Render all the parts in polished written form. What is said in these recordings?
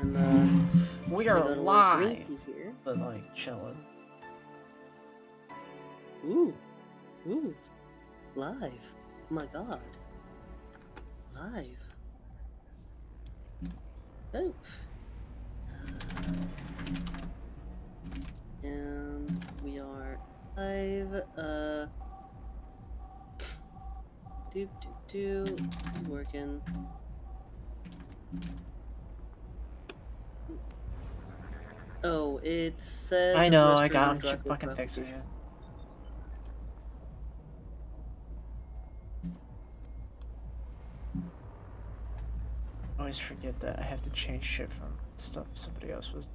We are got a little live, drinky here. but like chilling. Ooh, live. Oh my god, live. Oh. And we are live. This is working. Oh, it says. I know, I got him. Fucking fix it. I always forget that I have to change shit from stuff somebody else was.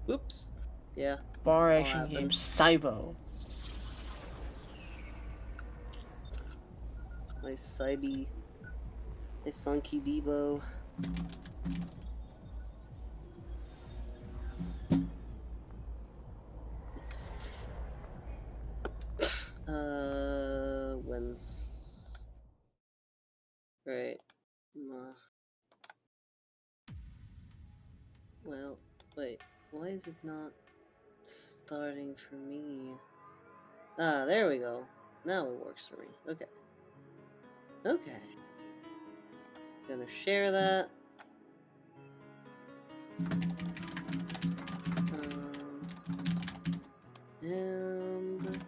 Oops. Yeah. Bar action game Cybo. My Cybe. My Sunky Bebo. When's... Right. Well, wait. Why is it not starting for me? Ah, there we go. Now it works for me. Okay. Okay. Gonna share that. And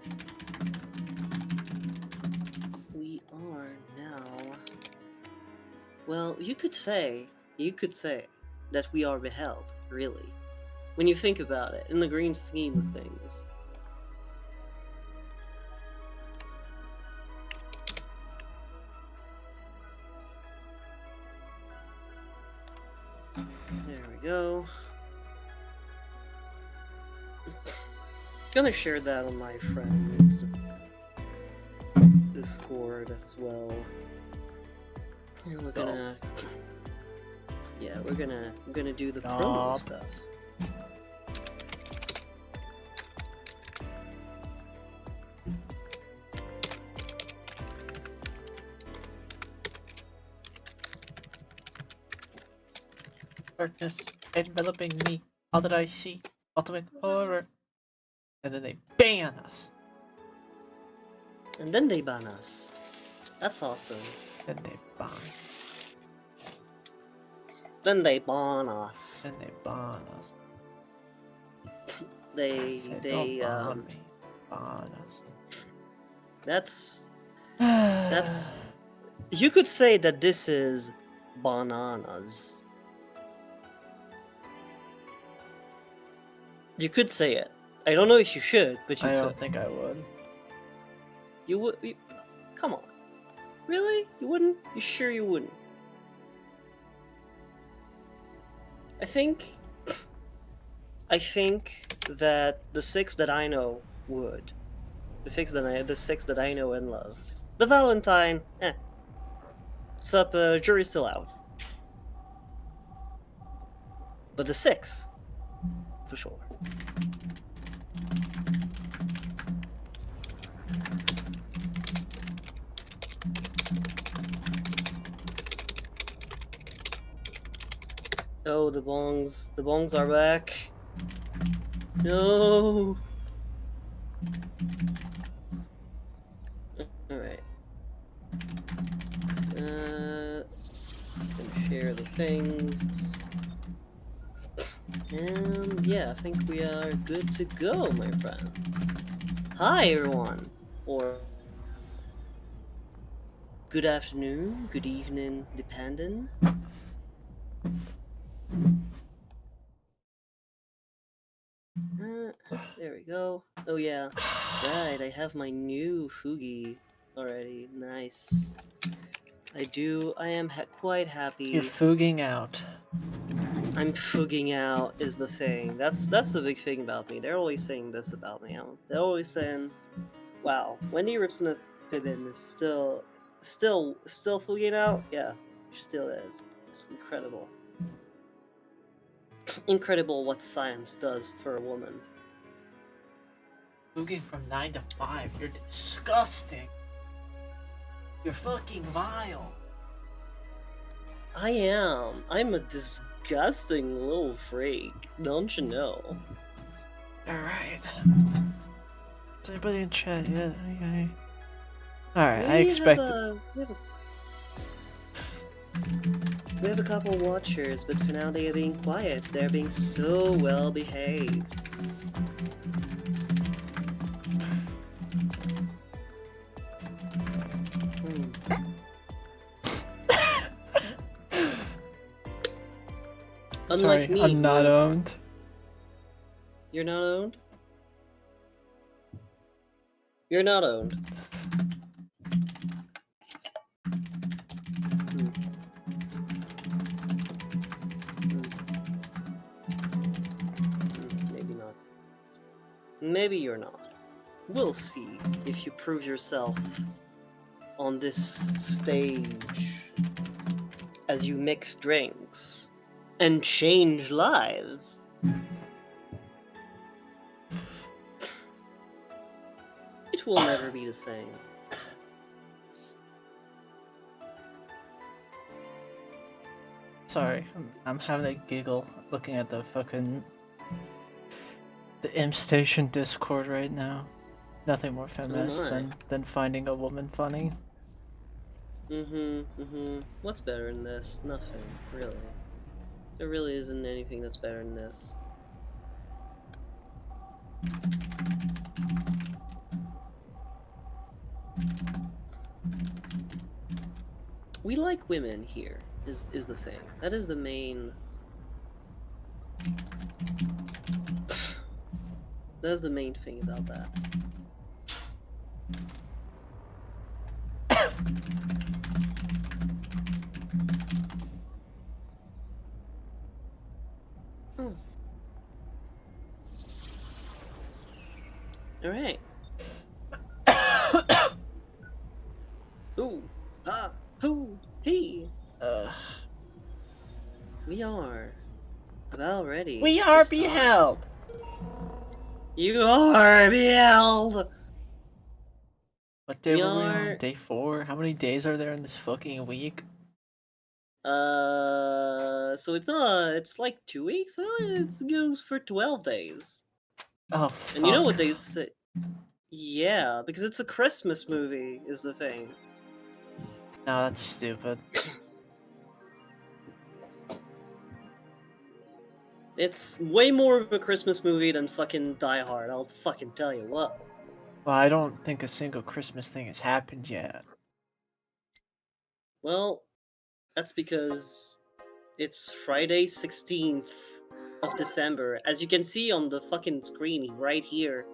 we are now. Well, you could say that we are beheld, really. When you think about it, in the green scheme of things. There we go. Gonna share that on my friend's Discord as well. And we're gonna... Yeah, we're gonna do the promo stuff. Darkness enveloping me. All that I see, ultimate horror. And then they ban us. And then they ban us. That's awesome. Then they ban. Then they ban us. Then they ban us. They ban me. Ban us. That's you could say that this is bananas. You could say it. I don't know if you should, but you could. I don't think I would. You would? Come on. Really? You wouldn't? You sure you wouldn't? I think that the 6 that I know would. The 6 that I know and love. The Valentine, It's up, jury's still out. But the 6, for sure. Oh, the bongs are back. No. Alright. Gonna share the things. And yeah, I think we are good to go, my friend. Hi, everyone. Or good afternoon, good evening, depending. There we go. Oh yeah, right, I have my new Fugi already. Nice. I am quite happy. You're fooging out. I'm fooging out is the thing. That's the big thing about me. They're always saying this about me. They're always saying, wow, Wendy Ripson Pibbin is still fooging out? Yeah, she still is. It's incredible. Incredible what science does for a woman. Fooging from 9 to 5. You're disgusting. You're fucking vile. I am. I'm a disgusting disgusting little freak. Don't you know? Alright. Is anybody in chat yet? Okay. Alright, I We expect. we have a couple watchers, but for now they are being quiet. They're being so well behaved. Sorry, Unlike me, I'm not who is- owned. You're not owned? You're not owned. Hmm. Maybe not. Maybe you're not. We'll see if you prove yourself on this stage as you mix drinks and change lives. It will never be the same. Sorry, I'm having a giggle looking at the Imp Station Discord right now. Nothing more feminist my. than finding a woman funny. What's better than this? Nothing, really. There really isn't anything that's better than this. We like women here, is the thing. That is the main... That's the main thing about that. Alright. Ooh. Ah. Who. He. We are about ready. We to are start. beheld! You are beheld! What day We were we are- on? Day 4? How many days are there in this fucking week? So it's not, it's like 2 weeks? Well, it goes for 12 days. Oh, fuck. And you know what they say? Yeah, because it's a Christmas movie, is the thing. No, that's stupid. It's way more of a Christmas movie than fucking Die Hard, I'll fucking tell you what. Well, I don't think a single Christmas thing has happened yet. Well, that's because it's Friday 16th of December. As you can see on the fucking screen right here.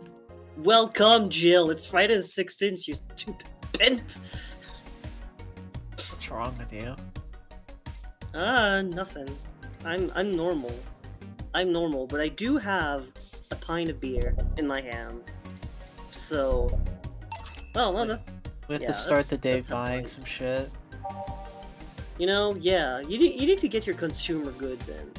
Welcome, Jill. It's Friday the 16th, you stupid bent. What's wrong with you? Nothing. I'm normal. I'm normal, but I do have a pint of beer in my hand. So, well, no, that's... We have Yeah, to start the day that's how buying fine. some shit. You know, yeah, you need to get your consumer goods in.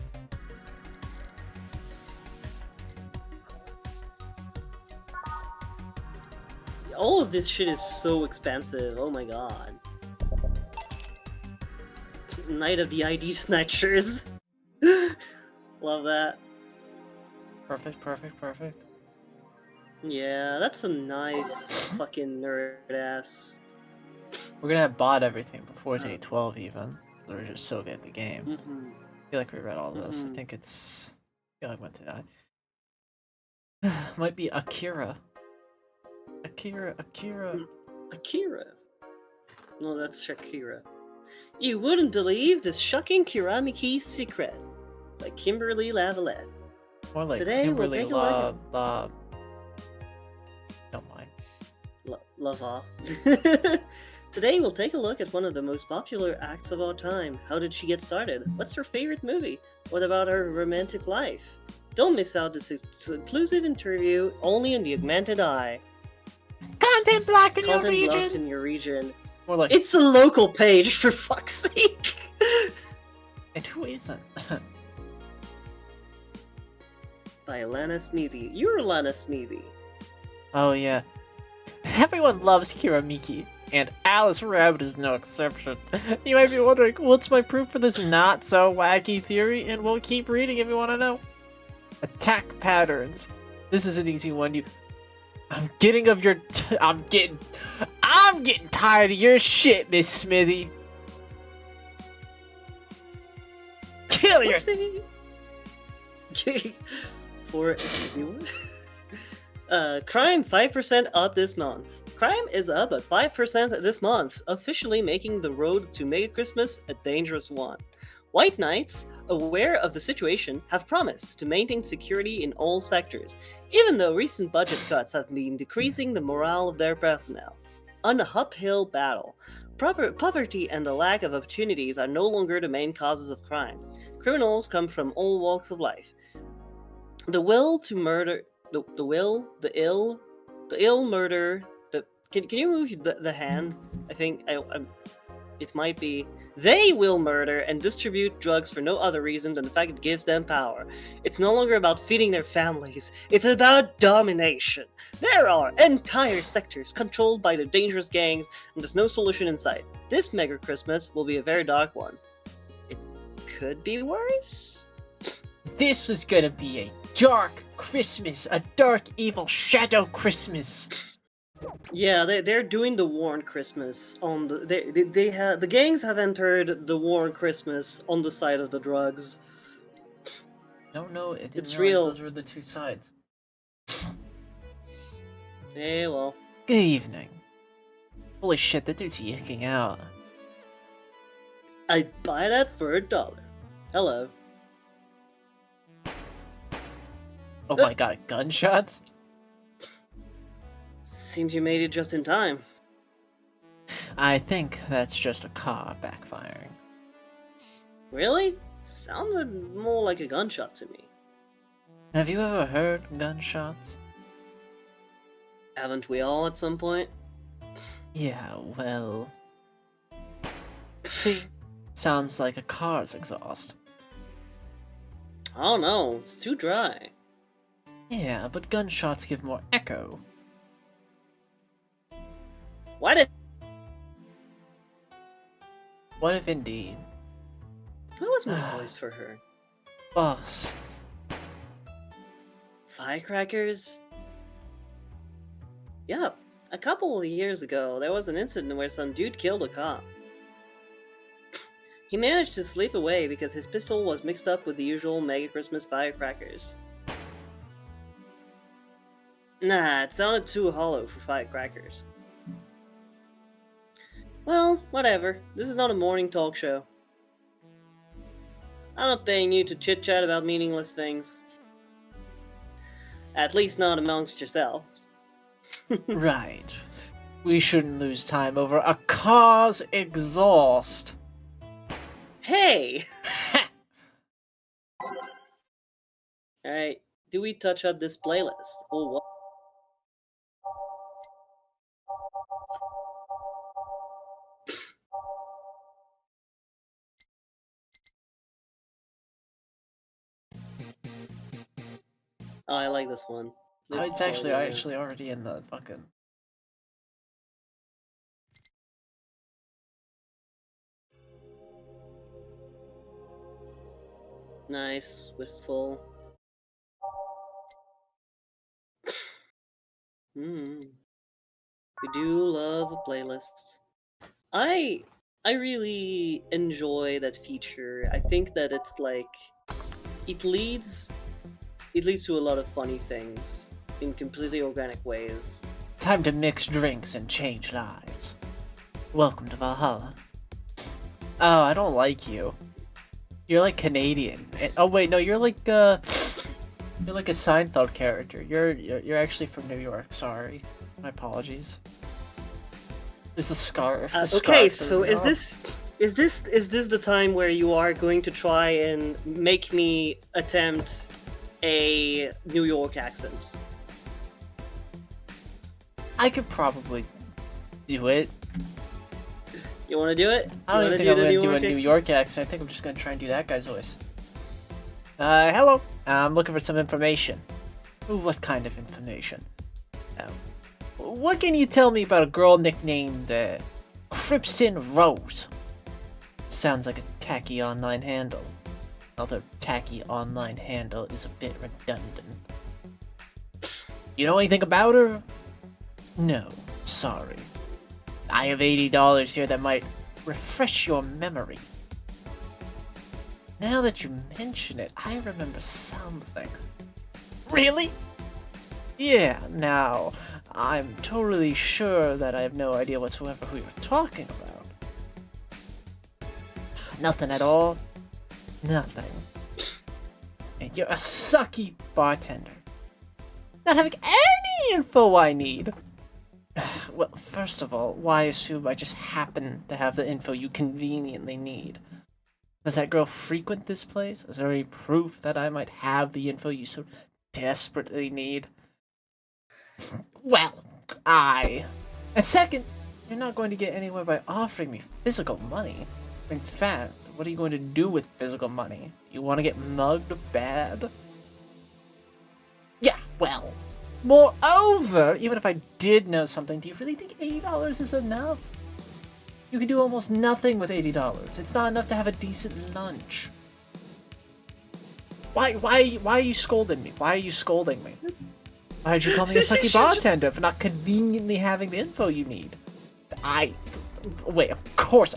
All of this shit is so expensive, oh my god. Night of the ID Snatchers. Love that. Perfect, perfect, perfect. Yeah, that's a nice fucking nerd-ass. We're gonna have bought everything before day 12 even. We're just so good at the game. Mm-hmm. I feel like we read all this. I Mhm. think it's... I feel like I went to that. Might be Akira. Akira. Akira. No, that's Shakira. You wouldn't believe this shocking Kiramiki secret by Kimberly Lavalette. More like Today we'll Kimberly take a look La... Don't mind. Lava. Today we'll take a look at one of the most popular acts of all time. How did she get started? What's her favorite movie? What about her romantic life? Don't miss out this exclusive interview only in the Augmented Eye. Content blocked in Content your blocked region! in your region. More like... It's a local page, for fuck's sake! And who isn't? By Alana Smithy. You're Alana Smithy. Oh yeah. Everyone loves Kiramiki. and Alice Rabbit is no exception. You might be wondering, what's my proof for this not-so-wacky theory? And we'll keep reading if you want to know. Attack patterns. This is an easy one. I'm getting tired of your shit, Miss Smithy. Kill your... For everyone. Crime 5% up this month. Crime is up at 5% this month, officially making the road to Merry Christmas a dangerous one. White Knights, aware of the situation, have promised to maintain security in all sectors, even though recent budget cuts have been decreasing the morale of their personnel. An uphill battle. Poverty and the lack of opportunities are no longer the main causes of crime. Criminals come from all walks of life. The will to murder, the ill murder. Can you move the hand? I think it might be. They will murder and distribute drugs for no other reason than the fact it gives them power. It's no longer about feeding their families, it's about domination. There are entire sectors controlled by the dangerous gangs, and there's no solution in sight. This Mega Christmas will be a very dark one. It could be worse? This is gonna be a dark Christmas, a dark, evil shadow Christmas. Yeah, they're doing the war on Christmas on the gangs have entered the war on Christmas on the side of the drugs. No, It's real. Those were the two sides. Eh, well. Good evening. Holy shit, that dude's yucking out. I'd buy that for $1. Hello. Oh my god, gunshots? Seems you made it just in time. I think that's just a car backfiring. Really? Sounds more like a gunshot to me. Have you ever heard gunshots? Haven't we all at some point? Yeah, well... See? Sounds like a car's exhaust. Oh no, it's too dry. Yeah, but gunshots give more echo. What if... What if indeed? What was my voice for her? Boss. Firecrackers? Yup, a couple of years ago, there was an incident where some dude killed a cop. He managed to slip away because his pistol was mixed up with the usual Mega Christmas firecrackers. Nah, it sounded too hollow for firecrackers. Well, whatever. This is not a morning talk show. I'm not paying you to chit-chat about meaningless things. At least not amongst yourselves. Right. We shouldn't lose time over a car's exhaust. Hey! Alright, do we touch up this playlist? Or what? Oh, I like this one. Oh, it's actually already in the fucking... Nice, wistful. We do love a playlist. I really enjoy that feature. I think that it's like it leads to a lot of funny things in completely organic ways. Time to mix drinks and change lives. Welcome to Valhalla. Oh, I don't like you. You're like Canadian. Oh wait, no, you're like a Seinfeld character. You're actually from New York. Sorry, my apologies. There's the scarf. Okay, so is this the time where you are going to try and make me attempt a New York accent? I could probably do it. You want to do it? I don't even think I'm going to do a New York accent. I think I'm just going to try and do that guy's voice. Hello. I'm looking for some information. Ooh, what kind of information? what can you tell me about a girl nicknamed Crimson Rose? Sounds like a tacky online handle. Although tacky online handle is a bit redundant. You know anything about her? No, sorry. I have $80 here that might refresh your memory. Now that you mention it, I remember something. Really? Yeah, now, I'm totally sure that I have no idea whatsoever who you're talking about. Nothing at all? Nothing. And you're a sucky bartender. Not having any info I need. Well, first of all, why assume I just happen to have the info you conveniently need? Does that girl frequent this place? Is there any proof that I might have the info you so desperately need? Well, And second, you're not going to get anywhere by offering me physical money. In fact, what are you going to do with physical money? You want to get mugged bad? Yeah, well, moreover, even if I did know something, do you really think $80 is enough? You can do almost nothing with $80. It's not enough to have a decent lunch. Why are you scolding me? Why are you scolding me? Why did you call me a sucky bartender for not conveniently having the info you need? Wait, of course.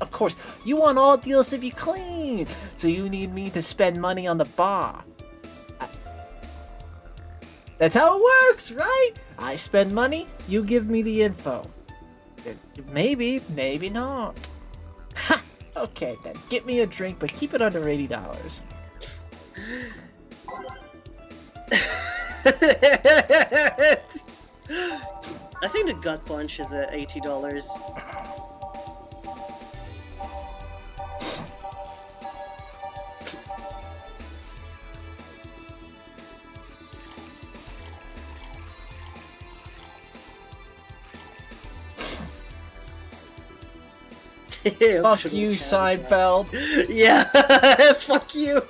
You want all deals to be clean, so you need me to spend money on the bar. That's how it works, right? I spend money, you give me the info. Maybe not. Ha! Okay then, get me a drink, but keep it under $80. I think the gut punch is at $80. Fuck you, Seinfeld. Yeah, fuck you.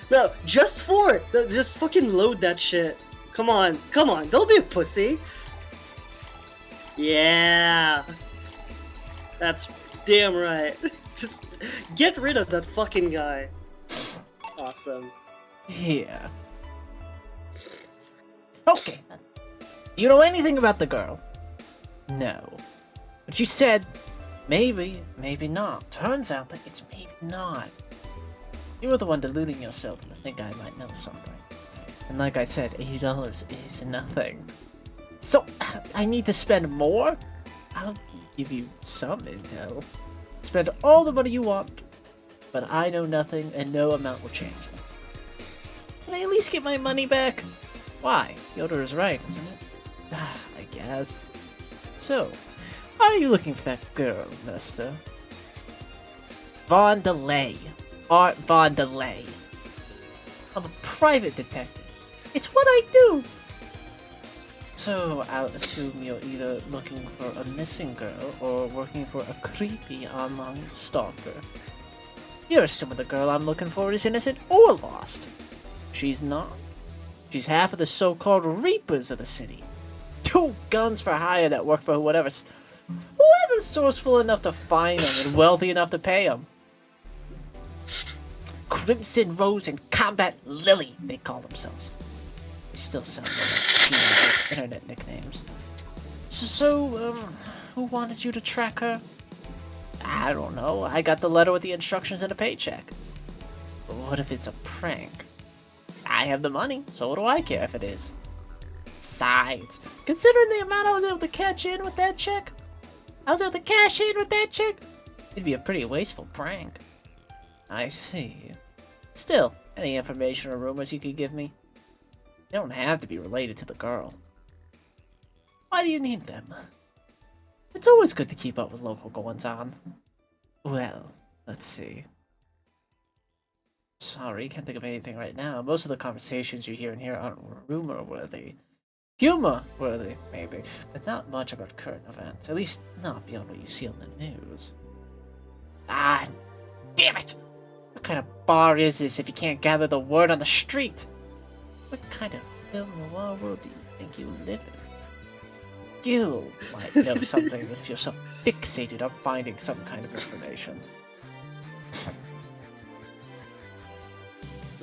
No, just for it. Just fucking load that shit. Come on, don't be a pussy. Yeah. That's damn right. Just get rid of that fucking guy. Awesome. Yeah. Okay. You know anything about the girl? No. But you said maybe not. Turns out that it's maybe not. You were the one deluding yourself to think I might know something. And like I said, $80 is nothing. So, I need to spend more? I'll give you some intel. Spend all the money you want, but I know nothing and no amount will change them. Can I at least get my money back? Why? Yoda is right, isn't it? I guess. So, why are you looking for that girl, mister? Von DeLay. Art Von DeLay. I'm a private detective. It's what I do. So, I'll assume you're either looking for a missing girl or working for a creepy online stalker. You're assuming the girl I'm looking for is innocent or lost. She's not. She's half of the so-called Reapers of the city. 2 guns for hire that work for whoever's sourceful enough to find them and wealthy enough to pay them. Crimson Rose and Combat Lily, they call themselves. They still sound like teenagers' internet nicknames. So, who wanted you to track her? I don't know. I got the letter with the instructions and a paycheck. But what if it's a prank? I have the money, so what do I care if it is? Besides, considering the amount I was able to cash in with that check, it'd be a pretty wasteful prank. I see. Still, any information or rumors you could give me? They don't have to be related to the girl. Why do you need them? It's always good to keep up with local goings-on. Well, let's see. Sorry, can't think of anything right now. Most of the conversations you hear in here aren't rumor-worthy. Humor-worthy, maybe, but not much about current events. At least, not beyond what you see on the news. Ah, damn it! What kind of bar is this if you can't gather the word on the street? What kind of film noir world do you think you live Gil might know something if you're so fixated on finding some kind of information.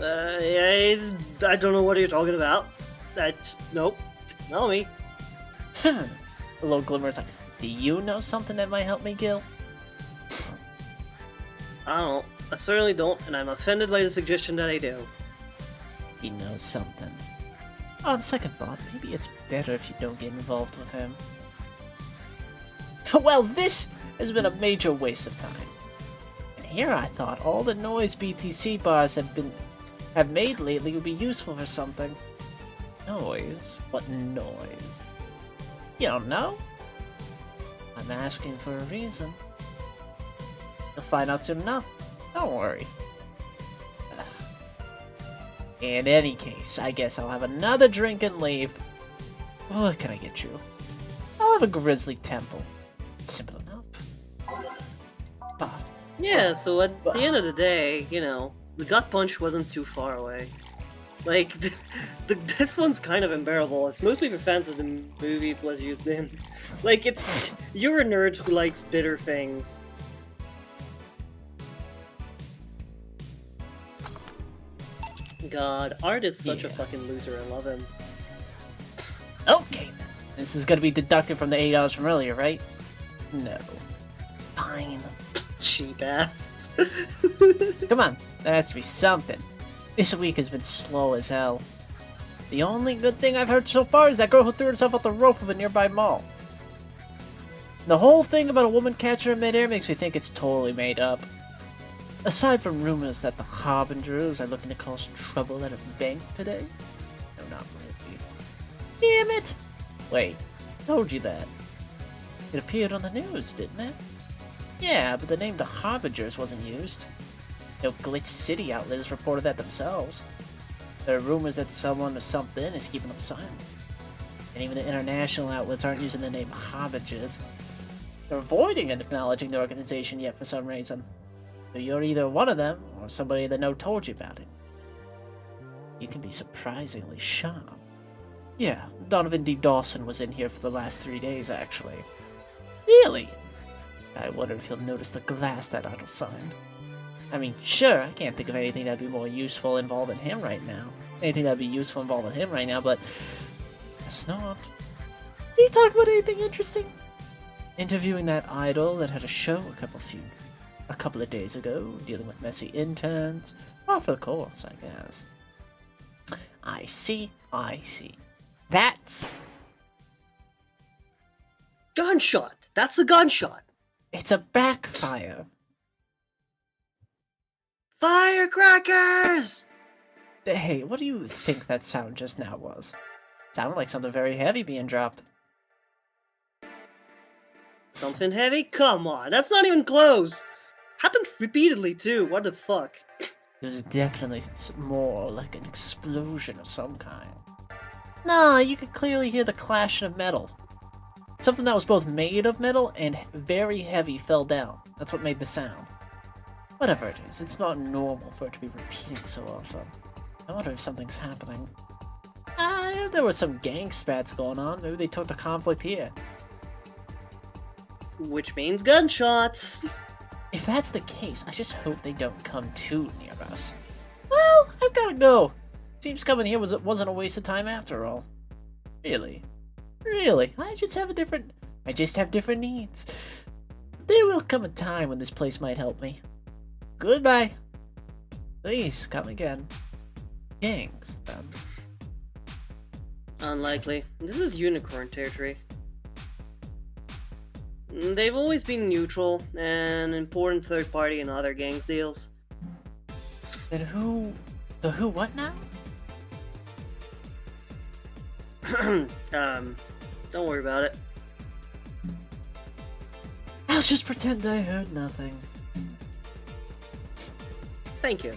I don't know what you're talking about. Nope. Not me. A little glimmer of time. Do you know something that might help me, Gil? I don't. I certainly don't, and I'm offended by the suggestion that I do. He knows something. On second thought, maybe it's better if you don't get involved with him. Well, this has been a major waste of time. And here I thought all the noise BTC bars have made lately would be useful for something. Noise? What noise? You don't know? I'm asking for a reason. You'll find out soon enough. Don't worry. In any case, I guess I'll have another drink and leave. What can I get you? I'll have a grizzly temple. Simple enough. Yeah, so at the end of the day, you know, the gut punch wasn't too far away. Like, this one's kind of unbearable. It's mostly for fans of the movie it was used in. Like, it's... You're a nerd who likes bitter things. God, Art is such a fucking loser. I love him. Okay, this is gonna be deducted from the $8 from earlier, right? No. Fine. Cheap ass. Come on, there has to be something. This week has been slow as hell. The only good thing I've heard so far is that girl who threw herself off the roof of a nearby mall. The whole thing about a woman catching her midair makes me think it's totally made up. Aside from rumors that the Harbingers are looking to cause trouble at a bank today. No, not really. Damn it! Wait, told you that. It appeared on the news, didn't it? Yeah, but the name the Harbingers wasn't used. No Glitch City outlets reported that themselves. There are rumors that someone or something is keeping them silent. And even the international outlets aren't using the name Harbingers. They're avoiding acknowledging the organization yet for some reason. So you're either one of them, or somebody that know told you about it. You can be surprisingly sharp. Yeah, Donovan D. Dawson was in here for the last 3 days, actually. Really? I wonder if he'll notice the glass that Otto signed. I mean, sure, I can't think of anything that'd be more useful involving him right now. Anything that'd be useful involving him right now, but... Guess not. Did he talk about anything interesting? Interviewing that idol that had a show a couple of days ago, dealing with messy interns. Par for the course, I guess. I see. That's... Gunshot! That's a gunshot! It's a backfire. Firecrackers! Hey, what do you think that sound just now was? Sounded like something very heavy being dropped. Something heavy? Come on, that's not even close! Happened repeatedly, too. What the fuck? It was definitely more like an explosion of some kind. Nah, you could clearly hear the clashing of metal. Something that was both made of metal and very heavy fell down. That's what made the sound. Whatever it is, it's not normal for it to be repeating so often. I wonder if something's happening. I heard there was some gang spats going on. Maybe they took the conflict here. Which means gunshots. If that's the case, I just hope they don't come too near us. Well, I've gotta go. Seems coming here wasn't a waste of time after all. Really? I just have different needs. There will come a time when this place might help me. Goodbye. Please come again. Gangs, then. Unlikely. This is unicorn territory. They've always been neutral, an important third party in other gangs' deals. Then who what now? Don't worry about it. I'll just pretend I heard nothing. Thank you.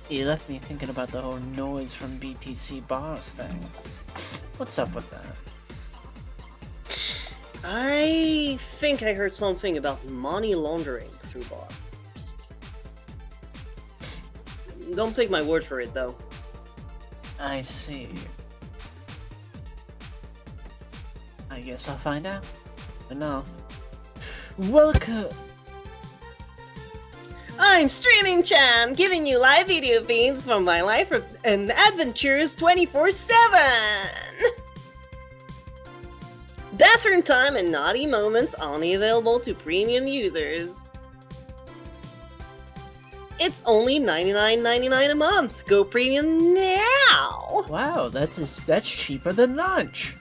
You left me thinking about the whole noise from BTC bars thing. What's up with that? I think I heard something about money laundering through bars. Don't take my word for it, though. I see. I guess I'll find out. Enough. Welcome. I'm Streaming Chan, giving you live video feeds from my life and adventures 24/7! Bathroom time and naughty moments only available to premium users. It's only $99.99 a month. Go premium now! Wow, that's cheaper than lunch.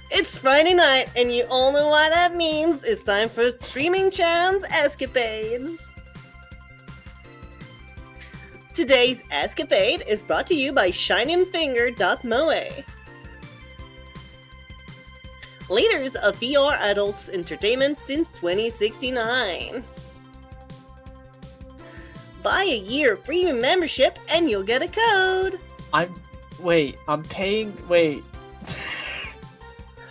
It's Friday night, and you all know what that means. It's time for Streaming Chan's Escapades. Today's escapade is brought to you by ShiningFinger.moe. Leaders of VR adults entertainment since 2069. Buy a year of premium membership and you'll get a code. I'm paying. Wait.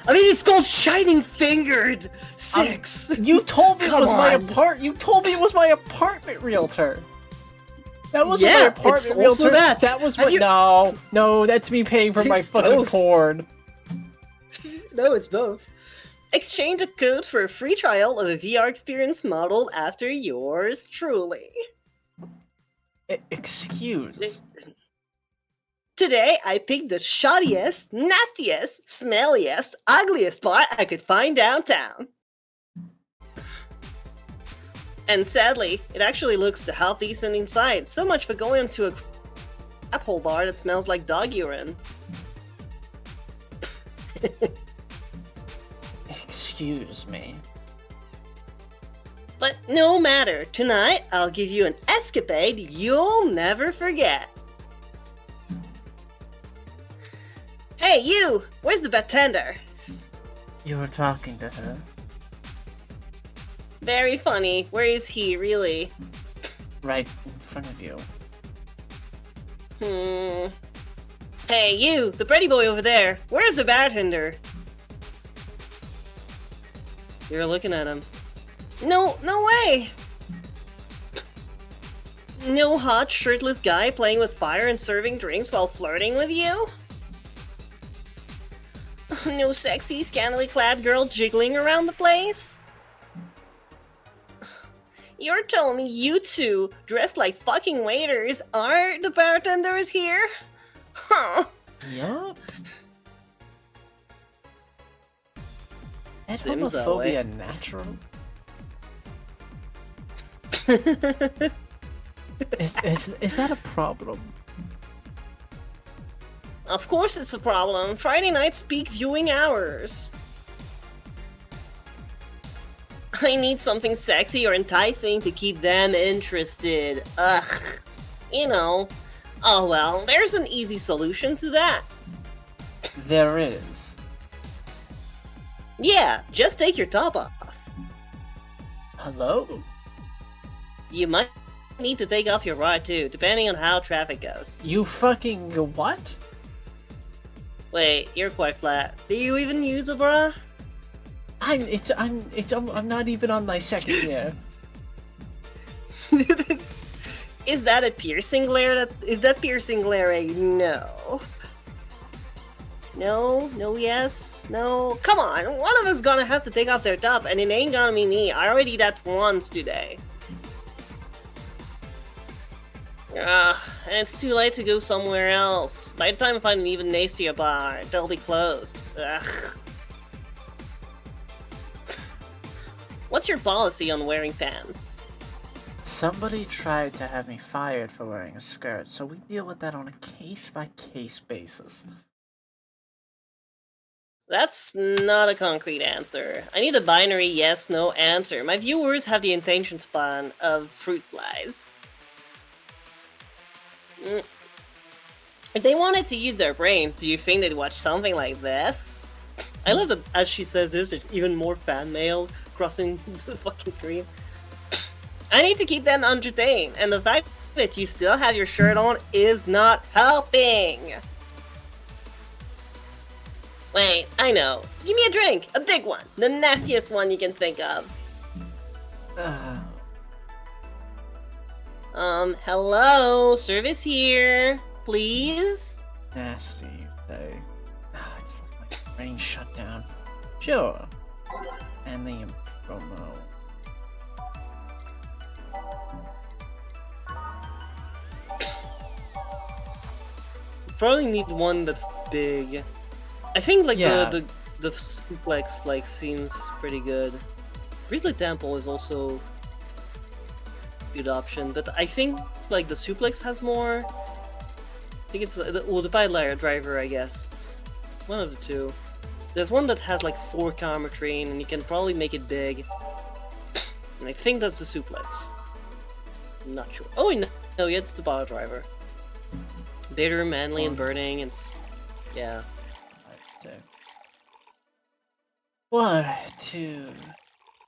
I mean, it's called Shining Fingered 6. You told me it was my on. You told me it was my apartment realtor. That wasn't my Yeah, apartment it's realtor. also that. That was Have what. you- No, that's me paying for my It's fucking both. porn. No, it's both. Exchange a code for a free trial of a VR experience modeled after yours truly. Excuse. Today, I picked the shoddiest, nastiest, smelliest, ugliest spot I could find downtown. And sadly, it actually looks to half decent inside. So much for going to a crap hole bar that smells like dog urine. Excuse me. But no matter, tonight I'll give you an escapade you'll never forget. Hey you! Where's the bartender? You were talking to her. Very funny. Where is he, really? Right in front of you. Hey you! The pretty boy over there! Where's the bartender? You're looking at him. No way! No hot, shirtless guy playing with fire and serving drinks while flirting with you? No sexy, scantily clad girl jiggling around the place? You're telling me you two, dressed like fucking waiters, aren't the bartenders here? Huh. Yup. Is Seems that way. homophobia natural? Is that a problem? Of course it's a problem. Friday night's peak viewing hours. I need something sexy or enticing to keep them interested. Ugh. You know. Oh well, there's an easy solution to that. There is. Yeah, just take your top off. Hello? You might need to take off your bra too, depending on how traffic goes. You fucking what? Wait, you're quite flat. Do you even use a bra? I'm not even on my second year. Is that a piercing glare? Is that piercing glare a no? No, yes, no. Come on, one of us gonna have to take off their top, and it ain't gonna be me. I already did that once today. And it's too late to go somewhere else. By the time I find an even nastier bar, they'll be closed. Ugh. What's your policy on wearing pants? Somebody tried to have me fired for wearing a skirt, so we deal with that on a case-by-case basis. That's not a concrete answer. I need a binary yes-no answer. My viewers have the attention span of fruit flies. If they wanted to use their brains, do you think they'd watch something like this? I love that as she says this, there's even more fan mail crossing the fucking screen. I need to keep them entertained, and the fact that you still have your shirt on is not helping. Wait, I know. Give me a drink, a big one, the nastiest one you can think of. Hello, service here, please. Nasty day. It's like my brain shut down. Sure. And the promo. Probably need one that's big. I think like Yeah. the suplex like seems pretty good. Grizzly Temple is also a good option, but I think like the suplex has more. I think it's the Pile Driver, I guess. One of the two. There's one that has like 4 camera train, and you can probably make it big. And I think that's the suplex. I'm not sure. Oh no, yeah, it's the Pile Driver. Bitter, manly, and burning. It's yeah. 1, 2,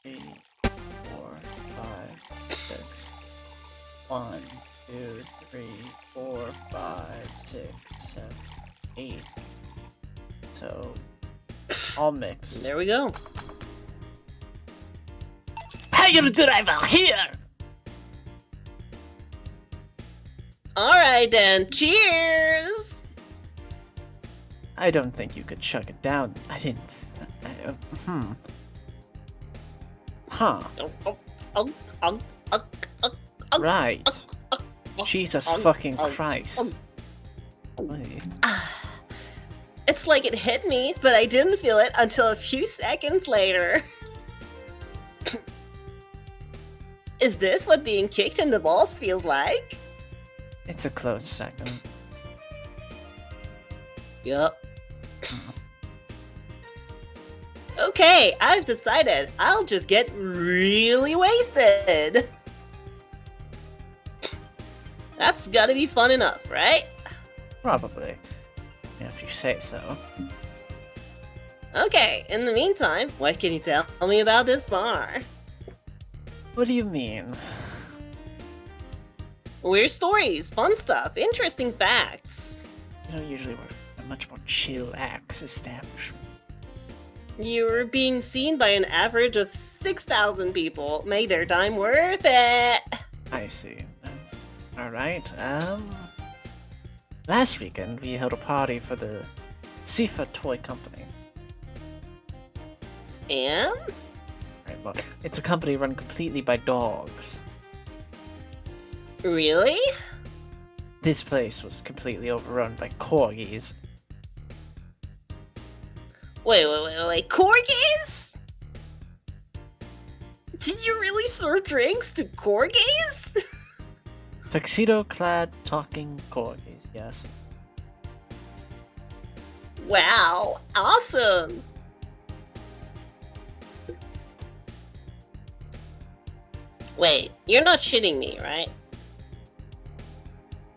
3, 4, 5, 6. 1, 2, 3, 4, 5, 6, 7, 8. So, all mixed. There we go. Hail driver here! Alright then, cheers! I don't think you could chug it down. I didn't. Huh. Right. Jesus fucking Christ. Wait. It's like it hit me, but I didn't feel it until a few seconds later. Is this what being kicked in the balls feels like? It's a close second. Yup. Okay, I've decided I'll just get really wasted. That's gotta be fun enough, right? Probably. If you say so. Okay, in the meantime, what can you tell me about this bar? What do you mean? Weird stories, fun stuff, interesting facts. You don't usually work a much more chillax establishment. You're being seen by an average of 6,000 people. Make their time worth it. I see. Alright, last weekend we held a party for the Sifa Toy Company. And? Right, well, it's a company run completely by dogs. Really? This place was completely overrun by corgis. Wait, corgis? Did you really serve drinks to corgis? Tuxedo-clad talking corgis, yes. Wow, awesome! Wait, you're not shitting me, right?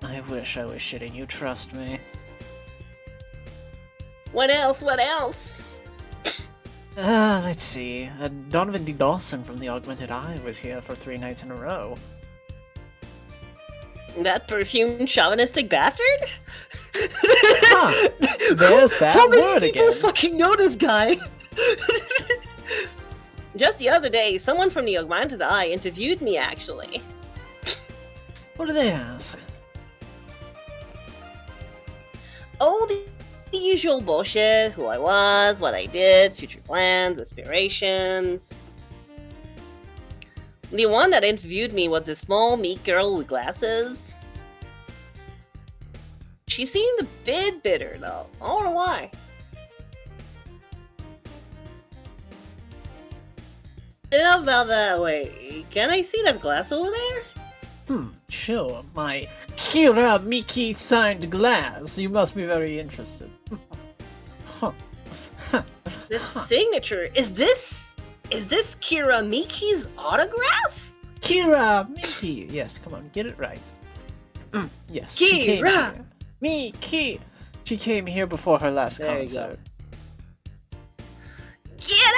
I wish I was shitting you, trust me. What else? What else? Let's see. Donovan D. Dawson from the Augmented Eye was here for 3 nights in a row. That perfumed chauvinistic bastard? Huh. There's that How many word people again. fucking know this guy? Just the other day, someone from the Augmented Eye interviewed me, actually. What do they ask? Oh, the usual bullshit. Who I was, what I did, future plans, aspirations. The one that interviewed me was the small, meek girl with glasses. She seemed a bit bitter, though. I don't know why. Enough about that. Wait, can I see that glass over there? Sure. My Kira Miki signed glass. You must be very interested. Huh. This signature, is this Kira Miki's autograph? Kira Miki. Yes, come on, get it right. Yes. she came Kira! here. Miki. She came here before her last There you concert. Get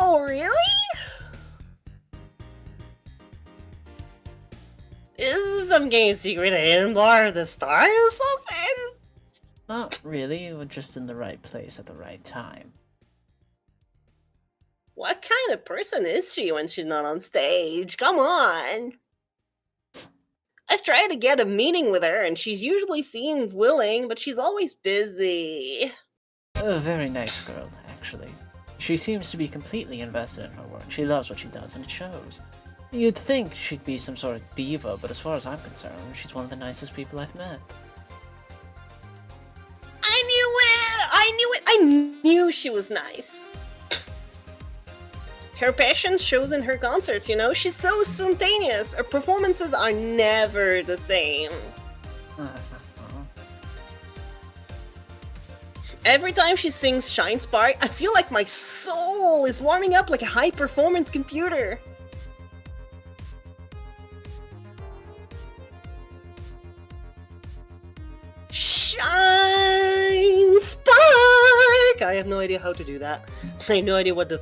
out! Really? Is this some kind of secret hidden bar of the stars or something? Not really. You were just in the right place at the right time. What kind of person is she when she's not on stage? Come on! I've tried to get a meeting with her, and she's usually seemed willing, but she's always busy. A very nice girl, actually. She seems to be completely invested in her work. She loves what she does, and it shows. You'd think she'd be some sort of diva, but as far as I'm concerned, she's one of the nicest people I've met. I knew it! I knew it! I knew she was nice. Her passion shows in her concerts, you know? She's so spontaneous. Her performances are never the same. Every time she sings Shine Spark, I feel like my soul is warming up like a high-performance computer. Shine Spark! I have no idea how to do that. I have no idea what the...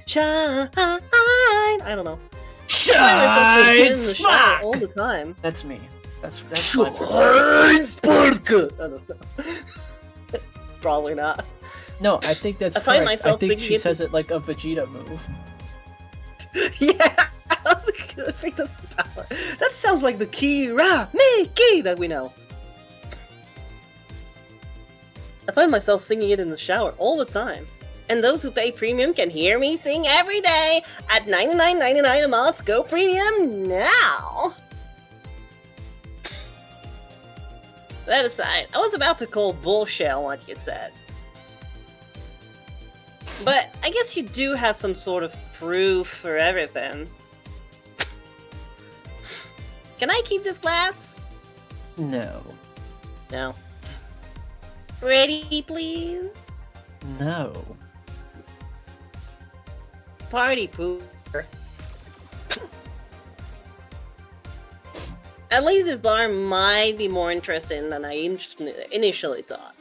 shine! I don't know. Shine Spark! All the time. That's me. That's Shine Spark! I don't know. Probably not. No, I think that's I find correct. myself I think singing she it- says it like a Vegeta move. Yeah! I think that's the power. That sounds like the Kira Miki that we know. I find myself singing it in the shower all the time. And those who pay premium can hear me sing every day at $99.99 a month. Go premium now! That aside, I was about to call bullshit on what you said. But I guess you do have some sort of proof for everything. Can I keep this glass? No. No. Ready, please? No. Party pooper. At least this bar might be more interesting than I initially thought.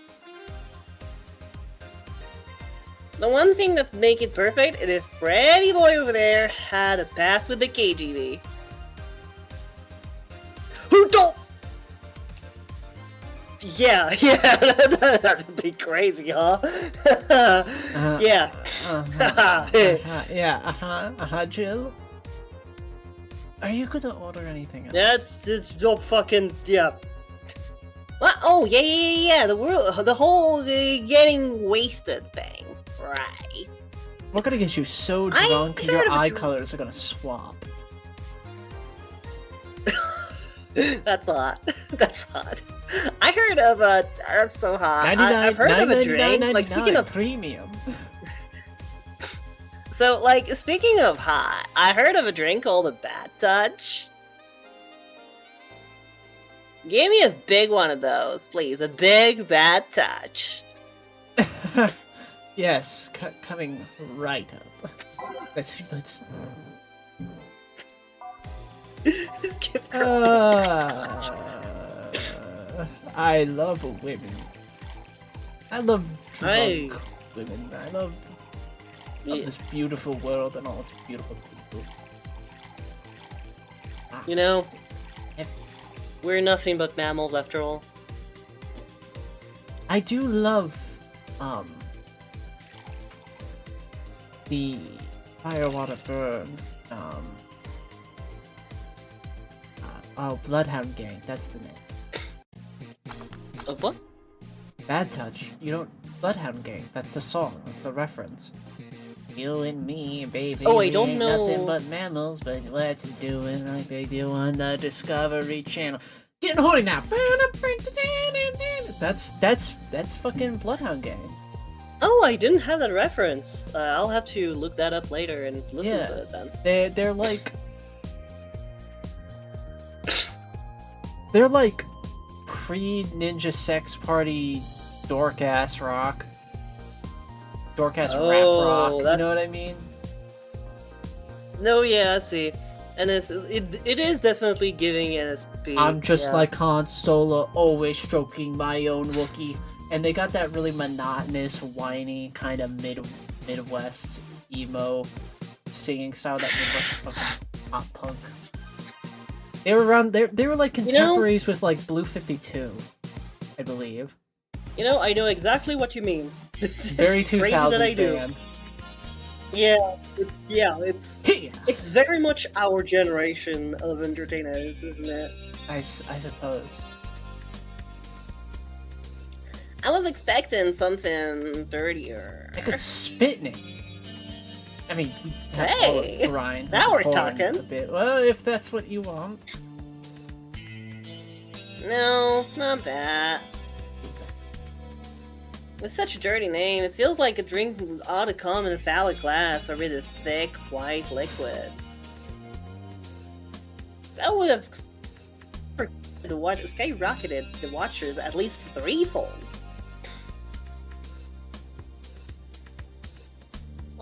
The one thing that make it perfect is if Freddy Boy over there had a pass with the KGB. Who don't? Yeah, that'd be crazy, huh? Yeah. Jill? Are you gonna order anything else? It's no fucking, yeah. What? Oh, yeah. The whole getting wasted thing. Right. We're gonna get you so I drunk, heard your of a eye dr- colors are gonna swap. That's hot. That's hot. I heard of a. That's so hot. I've heard of a drink. Like, speaking of. premium. So, like, speaking of hot, I heard of a drink called a Bad Touch. Give me a big one of those, please. A big Bad Touch. Yes, coming right up. Let's. Skip I love women. I love drunk Hey. women. I love Yeah. this beautiful world and all its beautiful people. You know, Yep. we're nothing but mammals after all. I do love the Fire Water Burn Bloodhound Gang, that's the name. Of what? Bad Touch, you don't Bloodhound Gang, that's the song, that's the reference. You and me, baby, Oh, I we don't ain't know. nothing but mammals, but let's do it like they do on the Discovery Channel. Getting horny now. That's fucking Bloodhound Gang. Oh, I didn't have that reference. I'll have to look that up later and listen to it then. They're like they're like pre-Ninja Sex Party dork ass rock. Dork ass rap rock. You know what I mean? No, yeah, I see. And it is definitely giving NSP. I'm just yeah. like Han Solo, always stroking my own Wookiee. And they got that really monotonous, whiny, kind of Midwest emo singing style, that Midwest fucking pop punk. They were around. They were like contemporaries with like Blue 52, I believe. You know, I know exactly what you mean. It's Very crazy 2000s that I do. band. Here! it's very much our generation of entertainers, isn't it? I suppose. I was expecting something dirtier. I could spit in it. I mean, have Hey, olive brine. now we're pour in talking. A bit. Well, if that's what you want. No, not that. With such a dirty name, it feels like a drink ought to come in a phallic glass or with a thick, white liquid. That would have skyrocketed the watchers at least threefold.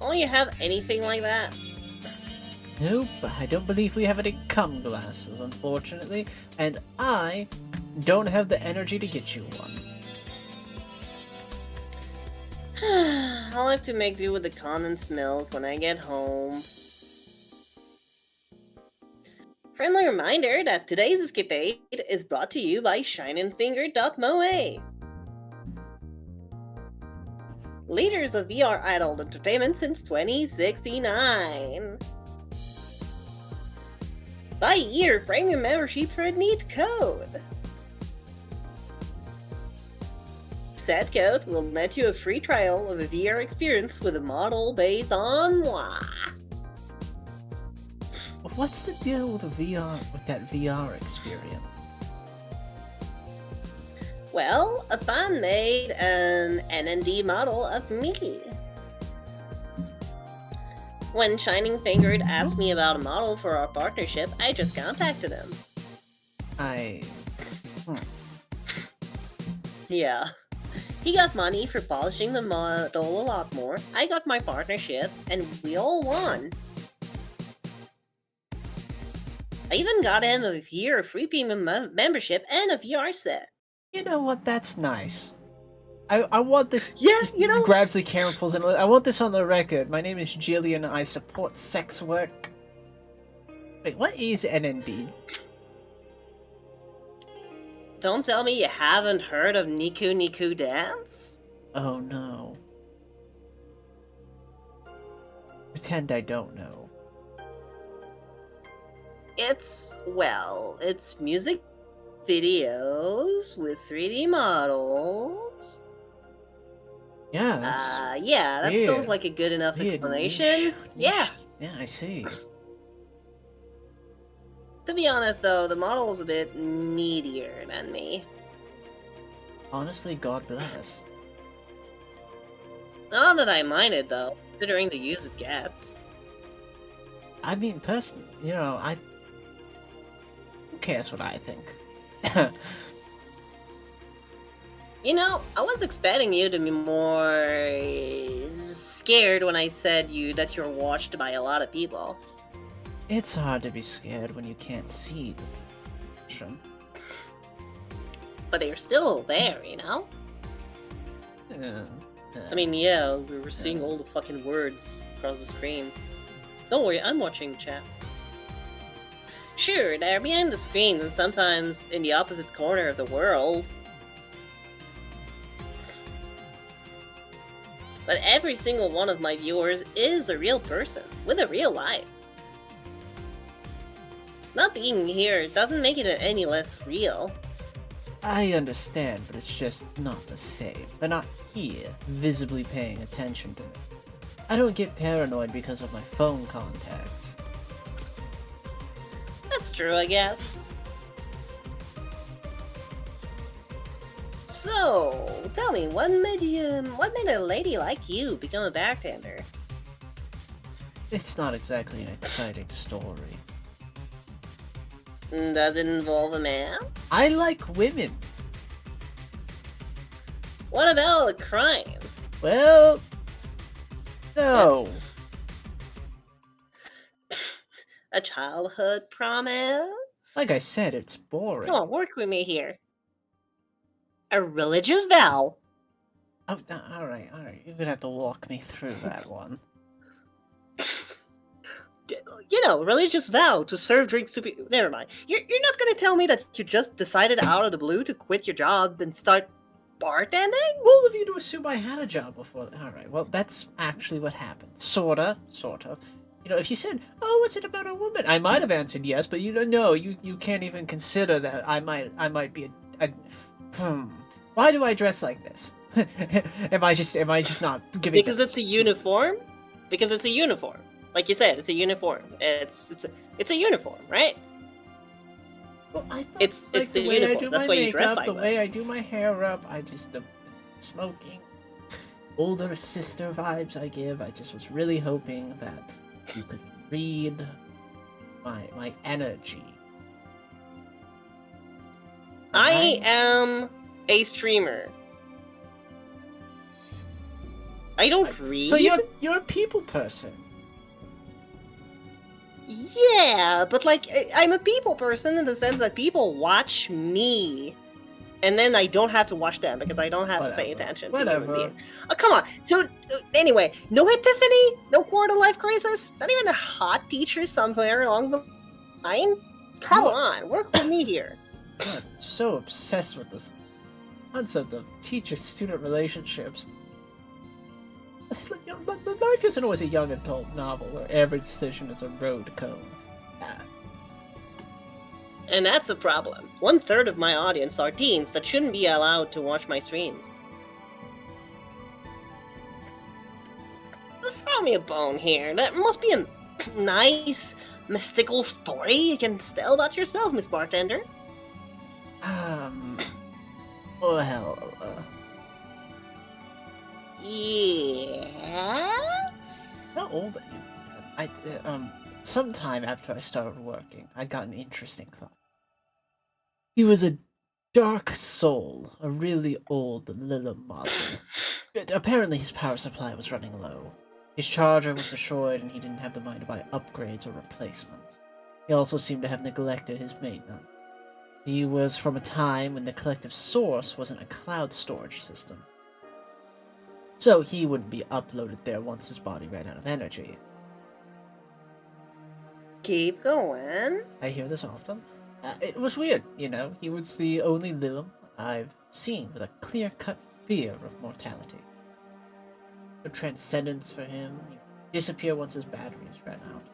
Don't you have anything like that? Nope, I don't believe we have any cum glasses, unfortunately, and I don't have the energy to get you one. I'll have to make do with the condensed milk when I get home. Friendly reminder that today's escapade is brought to you by ShiningFinger.moe. Leaders of VR adult entertainment since 2069. Buy your premium membership for a neat code. Said code will net you a free trial of a VR experience with a model based on moi. What's the deal with that VR experience? Well, a fan made an NND model of me. When Shining Fingered asked me about a model for our partnership, I just contacted him. Yeah. He got money for polishing the model a lot more. I got my partnership, and we all won. I even got him a year of free premium membership and a VR set. You know what? That's nice. I want this. Yeah, you know. Grabs the camera, pulls in. I want this on the record. My name is Jillian. I support sex work. Wait, what is NND? Don't tell me you haven't heard of Niku Niku Dance? Oh no. Pretend I don't know. It's music videos with 3D models. Yeah, that's that weird. sounds like a good enough Weird explanation. Yeah. Yeah, I see. To be honest, though, the model is a bit needier than me. Honestly, God bless. Not that I mind it, though, considering the use it gets. I mean, personally, who cares what I think? You know, I was expecting you to be more scared when I said that you're watched by a lot of people. It's hard to be scared when you can't see the picture. But they're still there, you know? I mean, yeah, we were seeing all the fucking words across the screen. Don't worry, I'm watching chat. Sure, they're behind the screens and sometimes in the opposite corner of the world. But every single one of my viewers is a real person, with a real life. Not being here doesn't make it any less real. I understand, but it's just not the same. They're not here, visibly paying attention to me. I don't get paranoid because of my phone contacts. That's true, I guess. So, tell me, what made a lady like you become a bartender? It's not exactly an exciting story. Does it involve a man? I like women. What about a crime? Well, no. A childhood promise? Like I said, it's boring. Come on, work with me here. A religious vow? Oh, alright. You're gonna have to walk me through that one. You know, religious vow to serve drinks to people. Never mind. You're not gonna tell me that you just decided out of the blue to quit your job and start bartending? All of you to assume I had a job before. Alright, well, that's actually what happened. Sorta, sort of. You know, if you said, oh, what's it about a woman? I might have answered yes, but you don't know. You can't even consider that I might be Why do I dress like this? am I just not giving Because it's a uniform? Because it's a uniform. Like you said, it's a uniform. It's a uniform, right? Well, I thought, It's like, a the way I uniform. do That's my why you dress makeup, like the way this. I do my hair up, the smoking, older sister vibes I give. I just was really hoping that you could read my energy. I am a streamer. I don't read. So you're a people person. Yeah, but like I'm a people person in the sense that people watch me, and then I don't have to watch them because I don't have to pay attention to human beings. Oh, come on. So anyway, no epiphany, no quarter life crisis, not even a hot teacher somewhere along the line. Come on, work with me here. I'm so obsessed with this concept of teacher-student relationships. Life isn't always a young adult novel where every decision is a road cone. And that's a problem. 1/3 of my audience are teens that shouldn't be allowed to watch my streams. Throw me a bone here. That must be a nice, mystical story you can tell about yourself, Miss Bartender. Well, Yes? how old are you? Sometime after I started working, I got an interesting thought. He was a dark soul, a really old little model. Apparently his power supply was running low. His charger was destroyed and he didn't have the money to buy upgrades or replacements. He also seemed to have neglected his maintenance. He was from a time when the collective source wasn't a cloud storage system. So he wouldn't be uploaded there once his body ran out of energy. Keep going. I hear this often. It was weird, you know. He was the only Lilum I've seen with a clear-cut fear of mortality. No transcendence for him. He'd disappear once his batteries ran out.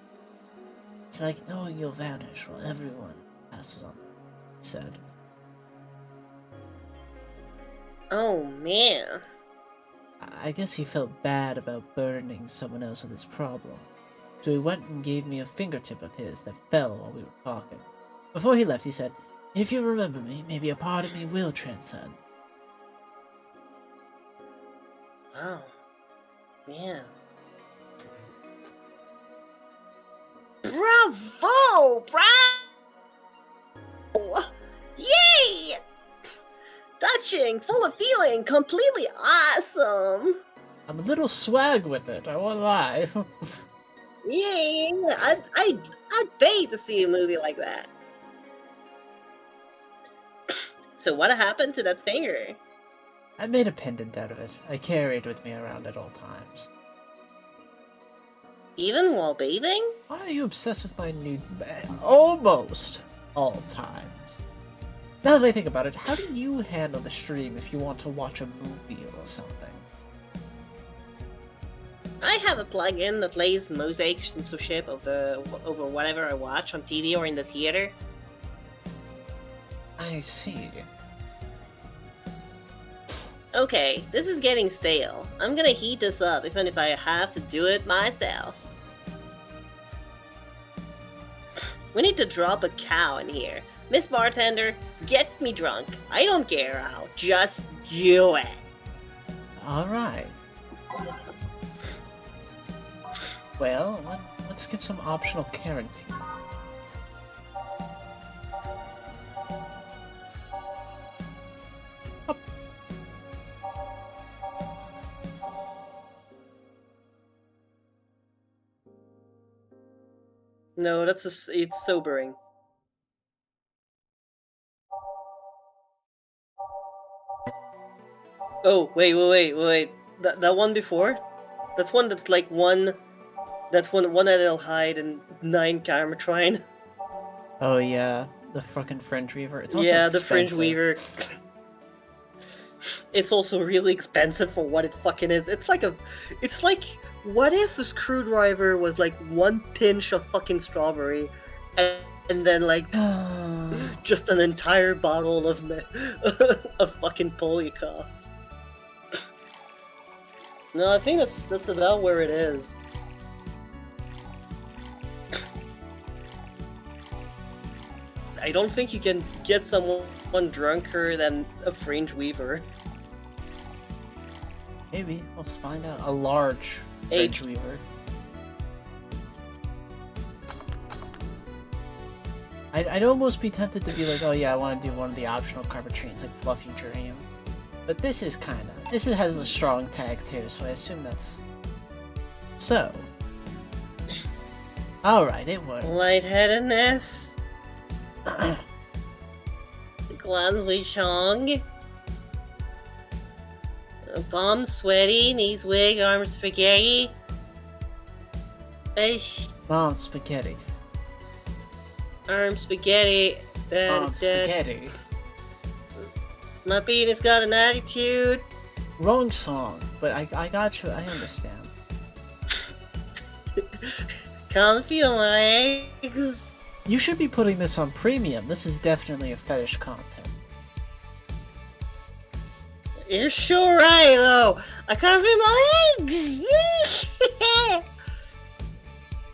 It's like knowing you'll vanish while everyone passes on, he said. Oh, man. I guess he felt bad about burdening someone else with his problem. So he went and gave me a fingertip of his that fell while we were talking. Before he left, he said, if you remember me, maybe a part of me will transcend. Wow. Man. Bravo! Bravo! Yay! Touching, full of feeling, completely awesome! I'm a little swag with it, I won't lie. Yay! I'd pay to see a movie like that. So what happened to that finger? I made a pendant out of it. I carry it with me around at all times. Even while bathing? Why are you obsessed with my nude? Almost all times. Now that I think about it, how do you handle the stream if you want to watch a movie or something? I have a plugin that plays mosaic censorship over whatever I watch on TV or in the theater. I see. Okay, this is getting stale. I'm gonna heat this up even if I have to do it myself. We need to drop a cow in here. Miss Bartender, get me drunk. I don't care how, just do it. Alright. Well, let's get some optional quarantine. Up. No, it's sobering. Oh, wait. That one before? That's one that's like one that'll hide and 9 camera trying. Oh yeah, the fucking Fringe Weaver. It's also yeah, expensive. the Fringe Weaver. It's also really expensive for what it fucking is. It's like what if a screwdriver was like one pinch of fucking strawberry, and then like just an entire bottle of of fucking Polyakov. No, I think that's about where it is. I don't think you can get someone drunker than a fringe weaver. Maybe. Let's find out. A large fringe weaver. I'd almost be tempted to be like, oh yeah, I want to do one of the optional carbotrines, like Fluffy Dream. But this has a strong tag too, so I assume that's... So. Alright, it worked. Lightheadedness. Clumsy Chong. Bomb sweaty, knees wig, arm spaghetti. Bomb spaghetti. Arm spaghetti. Bomb spaghetti. My penis got an attitude. Wrong song, but I got you, I understand. Can't feel my eggs. You should be putting this on premium. This is definitely a fetish content. You're sure right, though. I can't feel my legs.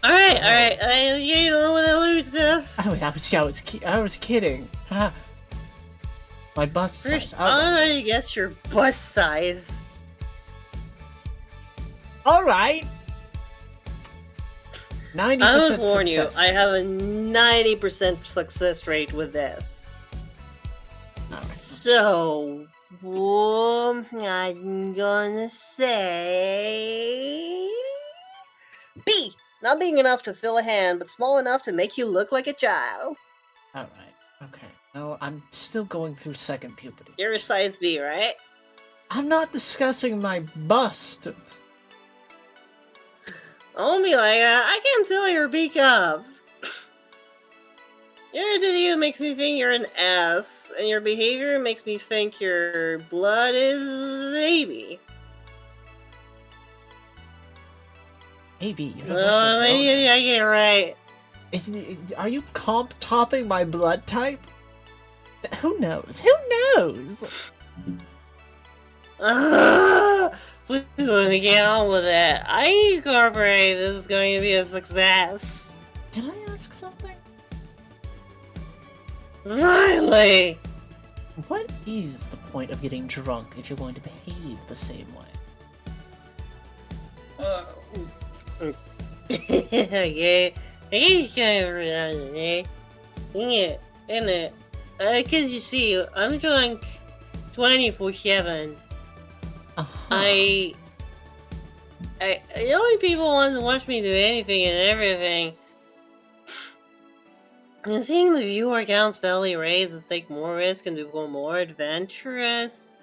Alright. You don't want to lose stuff. I was kidding. My bust size. I already guess your bust size. Alright. 90% I must warn you, success. I have a 90% success rate with this. Right. So, I'm gonna say... B! Not being enough to fill a hand, but small enough to make you look like a child. Alright, okay. No, I'm still going through second puberty. You're a size B, right? I'm not discussing my bust. I'll be like, I can't tell your B cup. Your attitude makes me think you're an S, and your behavior makes me think your blood is baby. Maybe. I get it right. Are you topping my blood type? Who knows? Who knows? Please let me get on with it. I incorporate this is going to be a success. Can I ask something? Finally! What is the point of getting drunk if you're going to behave the same way? Yeah, he's kind of because you see, I'm drunk 24/7. The only people want to watch me do anything and everything. And seeing the viewer count steadily raise as take more risk and become more adventurous.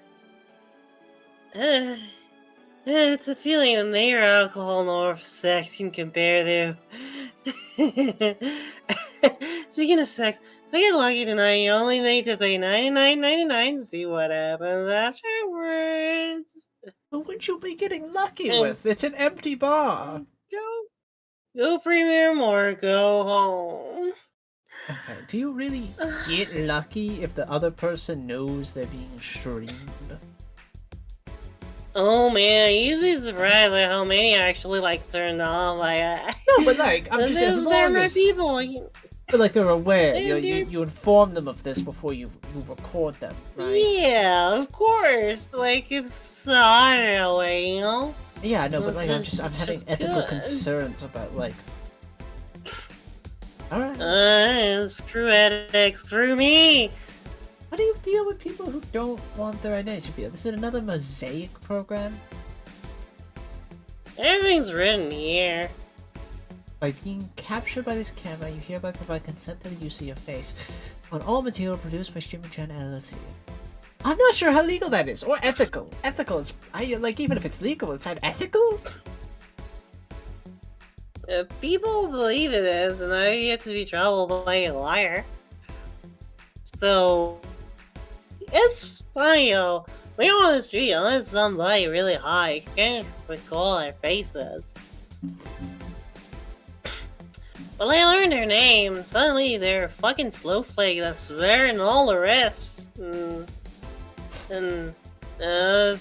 It's a feeling that neither alcohol nor sex can compare to. Speaking of sex, if I get lucky tonight, you only need to pay $99.99 to see what happens afterwards. Who would you be getting lucky with? It's an empty bar. Go premium or go home. Okay, do you really get lucky if the other person knows they're being streamed? Oh man, you'd be surprised at how many actually like turned off. No, but like, I'm just as long as people. But like they're aware, you inform them of this before you record them, right? Yeah, of course. Like it's way, you know. Yeah, no, but like I'm having ethical concerns about like. All right. Screw ethics, screw me. How do you deal with people who don't want their identity revealed? Is it another mosaic program? Everything's written here. By being captured by this camera, you hereby provide consent to the use of your face on all material produced by streaming channel LLC. I'm not sure how legal that is, or ethical. Ethical is, even if it's legal, it's not ethical? People believe it is, and I get to be troubled by a liar. So, it's fine, yo. We don't on the street unless somebody really high can't recall our faces. Well, they learned their name. Suddenly, they're a fucking snowflake that's wearing all the rest. This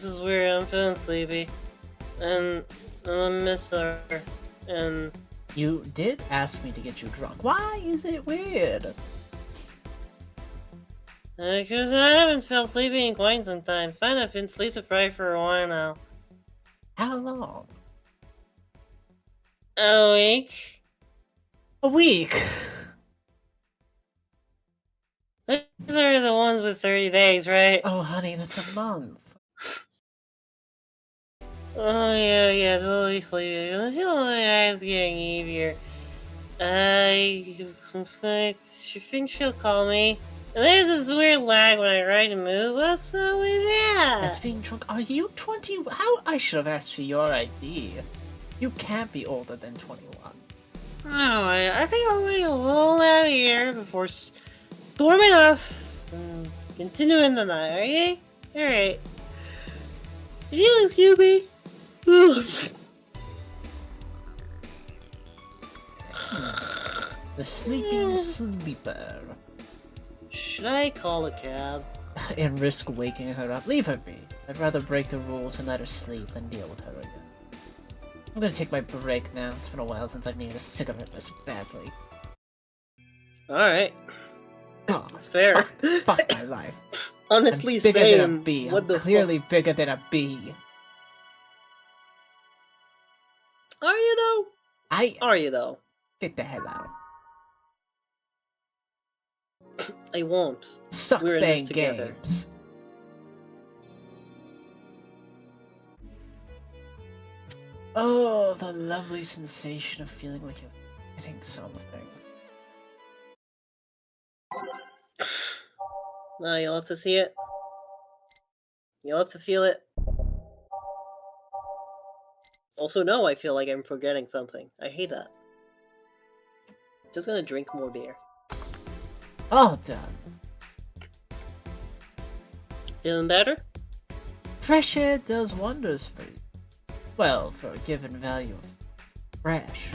is weird. I'm feeling sleepy. And I miss her. And You did ask me to get you drunk. Why is it weird? because I haven't felt sleepy in quite some time. Fine, I've been sleep deprived for a while now. How long? A week. A week. These are the ones with 30 days, right? Oh, honey, that's a month. Oh, yeah, totally sleepy. I feel my eyes getting heavier. She thinks she'll call me. And there's this weird lag when I try to move. What's up with that? That's being drunk. Are you 20? How? I should have asked for your ID. You can't be older than 21. Oh, I think I'll wait a little out here before storming off and continuing the night, okay? Alright. You excuse me? The sleeping sleeper. Should I call a cab? And risk waking her up. Leave her be. I'd rather break the rules and let her sleep than deal with her again. I'm gonna take my break now. It's been a while since I've needed a cigarette this badly. Alright. Oh, That's fair. fuck my life. Honestly, I'm bigger same. than a bee. What I'm the clearly bigger than a bee. Are you though? Are you though? Get the hell out. I won't. Suck We're in this bang together. games. Oh, the lovely sensation of feeling like you're hitting something. No, you'll have to see it. You'll have to feel it. Also, no, I feel like I'm forgetting something. I hate that. Just gonna drink more beer. All done. Feeling better? Fresh air does wonders for you. Well, for a given value of fresh.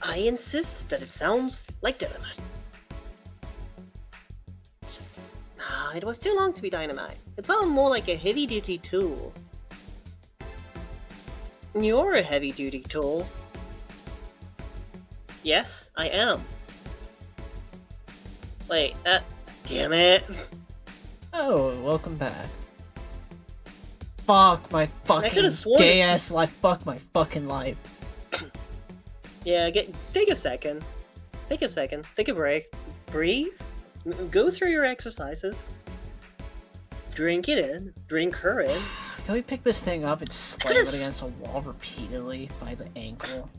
I insist that it sounds like dynamite. Ah, it was too long to be dynamite. It sounded more like a heavy-duty tool. You're a heavy-duty tool. Yes, I am. Wait, damn it. Oh, welcome back. Fuck my fucking gay ass life. Fuck my fucking life. Yeah, take a second. Take a second. Take a break. Breathe. Go through your exercises. Drink it in. Drink her in. Can we pick this thing up and slam it against a wall repeatedly by the ankle?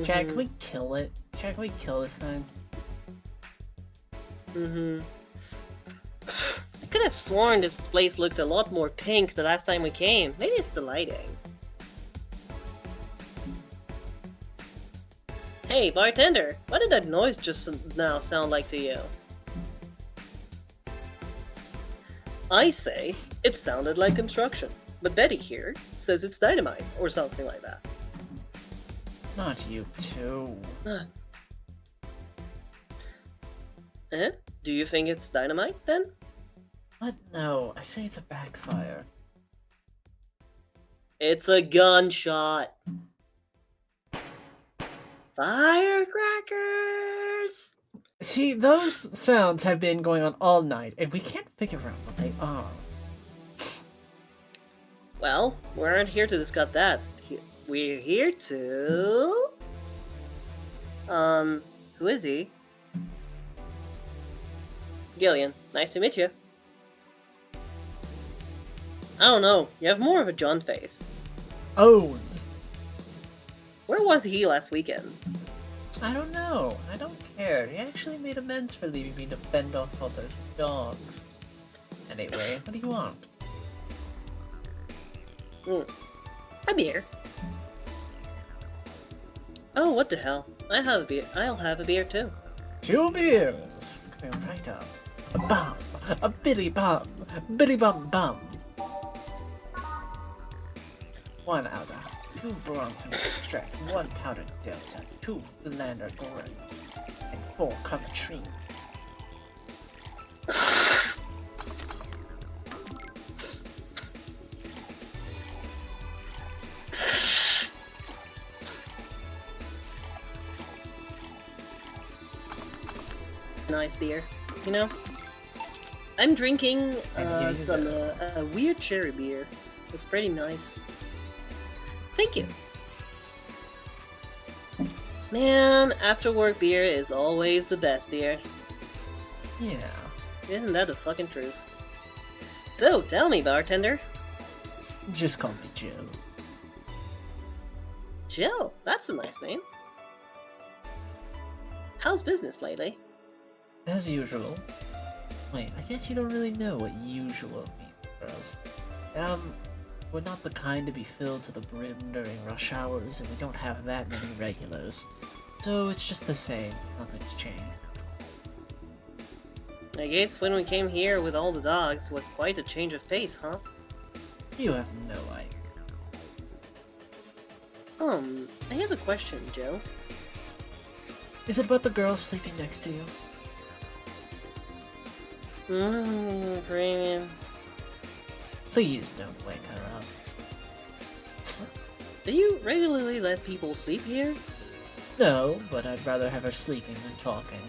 Chad, can we kill it? Chad, can we kill this thing? I could have sworn this place looked a lot more pink the last time we came. Maybe it's the lighting. Hey, bartender, what did that noise just now sound like to you? I say it sounded like construction, but Betty here says it's dynamite or something like that. Not you too. Eh? Do you think it's dynamite then? What? No, I say it's a backfire. It's a gunshot. Firecrackers! See, those sounds have been going on all night, and we can't figure out what they are. Well, we aren't here to discuss that. We're here to... who is he? Gillian, nice to meet you. I don't know, you have more of a John face. Owned. Where was he last weekend? I don't know. I don't care. He actually made amends for leaving me to fend off all those dogs. Anyway, what do you want? A beer. Oh, what the hell. I'll have a beer too. 2 beers! Coming right up. A bomb! A bitty bomb! Bitty bum bum! 1 Alda, 2 Bronson extract, 1 powdered delta, 2 philander goran, and 4 covertrine. Nice beer, you know? I'm drinking some weird cherry beer. It's pretty nice. Thank you. Man, after work beer is always the best beer. Yeah. Isn't that the fucking truth? So, tell me, bartender. Just call me Jill. Jill, that's a nice name. How's business lately? As usual. Wait, I guess you don't really know what usual means for us. We're not the kind to be filled to the brim during rush hours, and we don't have that many regulars. So it's just the same, nothing's changed. I guess when we came here with all the dogs was quite a change of pace, huh? You have no idea. I have a question, Jill. Is it about the girl sleeping next to you? Premium. Please don't wake her up. Do you regularly let people sleep here? No, but I'd rather have her sleeping than talking.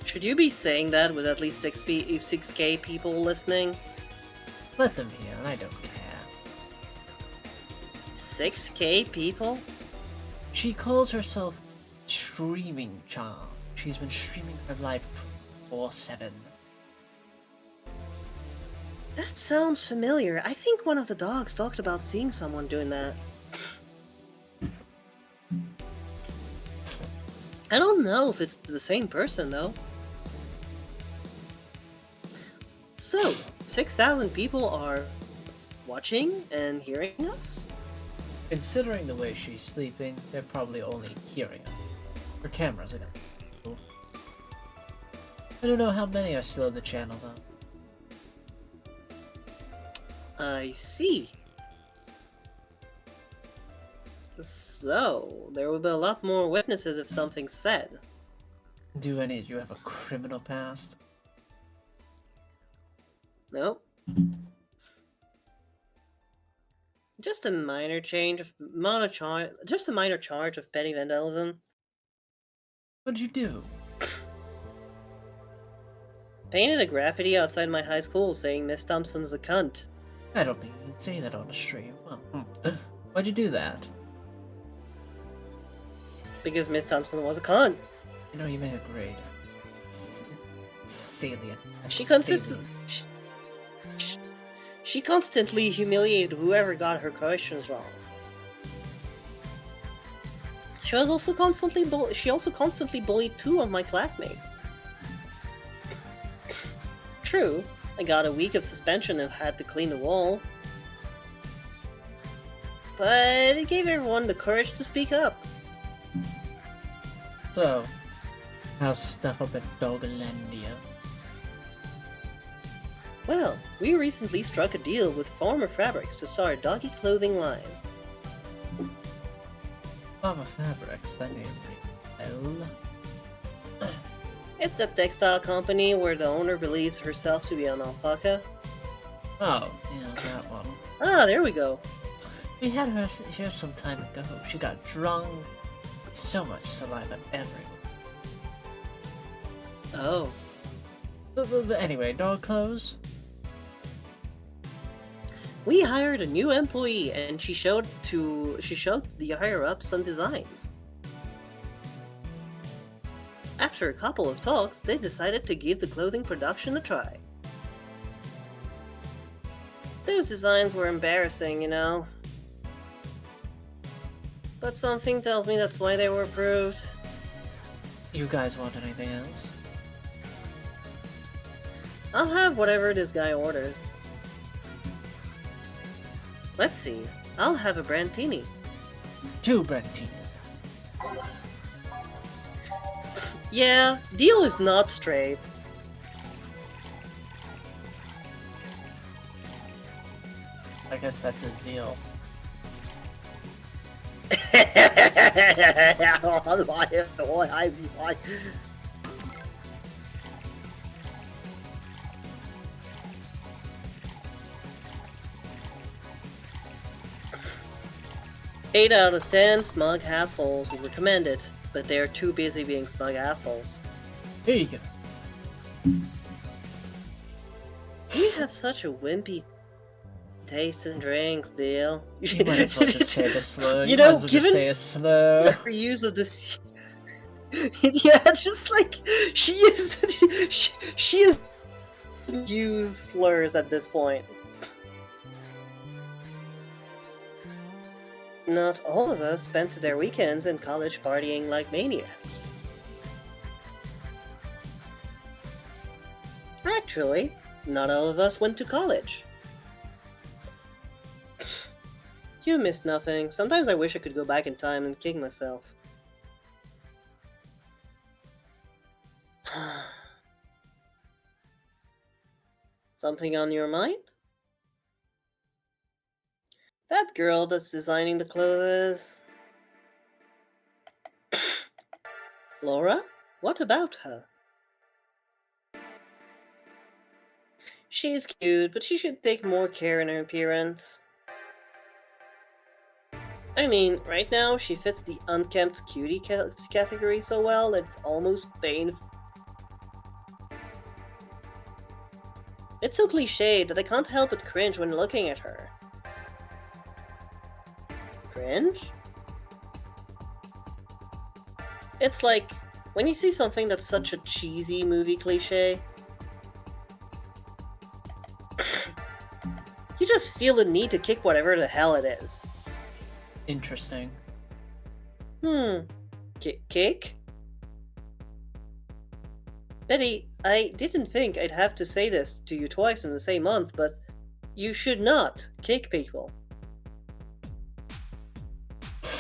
Should you be saying that with at least 6K people listening? Let them hear, I don't care. 6K people? She calls herself Streaming Charm. She's been streaming her life 24/7. That sounds familiar. I think one of the dogs talked about seeing someone doing that. I don't know if it's the same person, though. So, 6,000 people are watching and hearing us? Considering the way she's sleeping, they're probably only hearing her. Her camera's again. I don't know how many are still on the channel, though. I see. So, there will be a lot more witnesses if something's said. Do any of you have a criminal past? Nope. Just a minor change of just a minor charge of petty vandalism. What'd you do? Painted a graffiti outside my high school saying Miss Thompson's a cunt. I don't think you can say that on a stream. Why'd you do that? Because Miss Thompson was a cunt. You know, you made a great salient. She constantly humiliated whoever got her questions wrong. She also constantly bullied 2 of my classmates. True, I got a week of suspension and had to clean the wall. But it gave everyone the courage to speak up. So, how's stuff up at Doglandia? Well, we recently struck a deal with Farmer Fabrics to start a doggy clothing line. Farmer Fabrics, that name rings a bell. It's a textile company where the owner believes herself to be an alpaca. Oh, yeah, that one. Ah, there we go. We had her here some time ago. She got drunk. So much saliva everywhere. Oh. But anyway, dog clothes? We hired a new employee and she showed the higher ups some designs. After a couple of talks, they decided to give the clothing production a try. Those designs were embarrassing, you know. But something tells me that's why they were approved. You guys want anything else? I'll have whatever this guy orders. Let's see. I'll have a Brantini. 2 Brantinis. Yeah, Deal is not straight. I guess that's his deal. Eight out of 10 smug assholes would recommend it, but they're too busy being smug assholes. Here you go. You have such a wimpy taste in drinks, Deal. You might as well just say the slur. You know, might as well given just say a slur. her use of this, yeah, just like she is use slurs at this point. Not all of us spent their weekends in college partying like maniacs. Actually, not all of us went to college. You missed nothing. Sometimes I wish I could go back in time and kick myself. Something on your mind? That girl that's designing the clothes. Laura? What about her? She's cute, but she should take more care in her appearance. I mean, right now she fits the unkempt cutie category so well that it's almost painful. It's so cliched that I can't help but cringe when looking at her. Cringe? It's like when you see something that's such a cheesy movie cliche, you just feel the need to kick whatever the hell it is. Interesting. Kick? Betty, I didn't think I'd have to say this to you twice in the same month, but you should not kick people.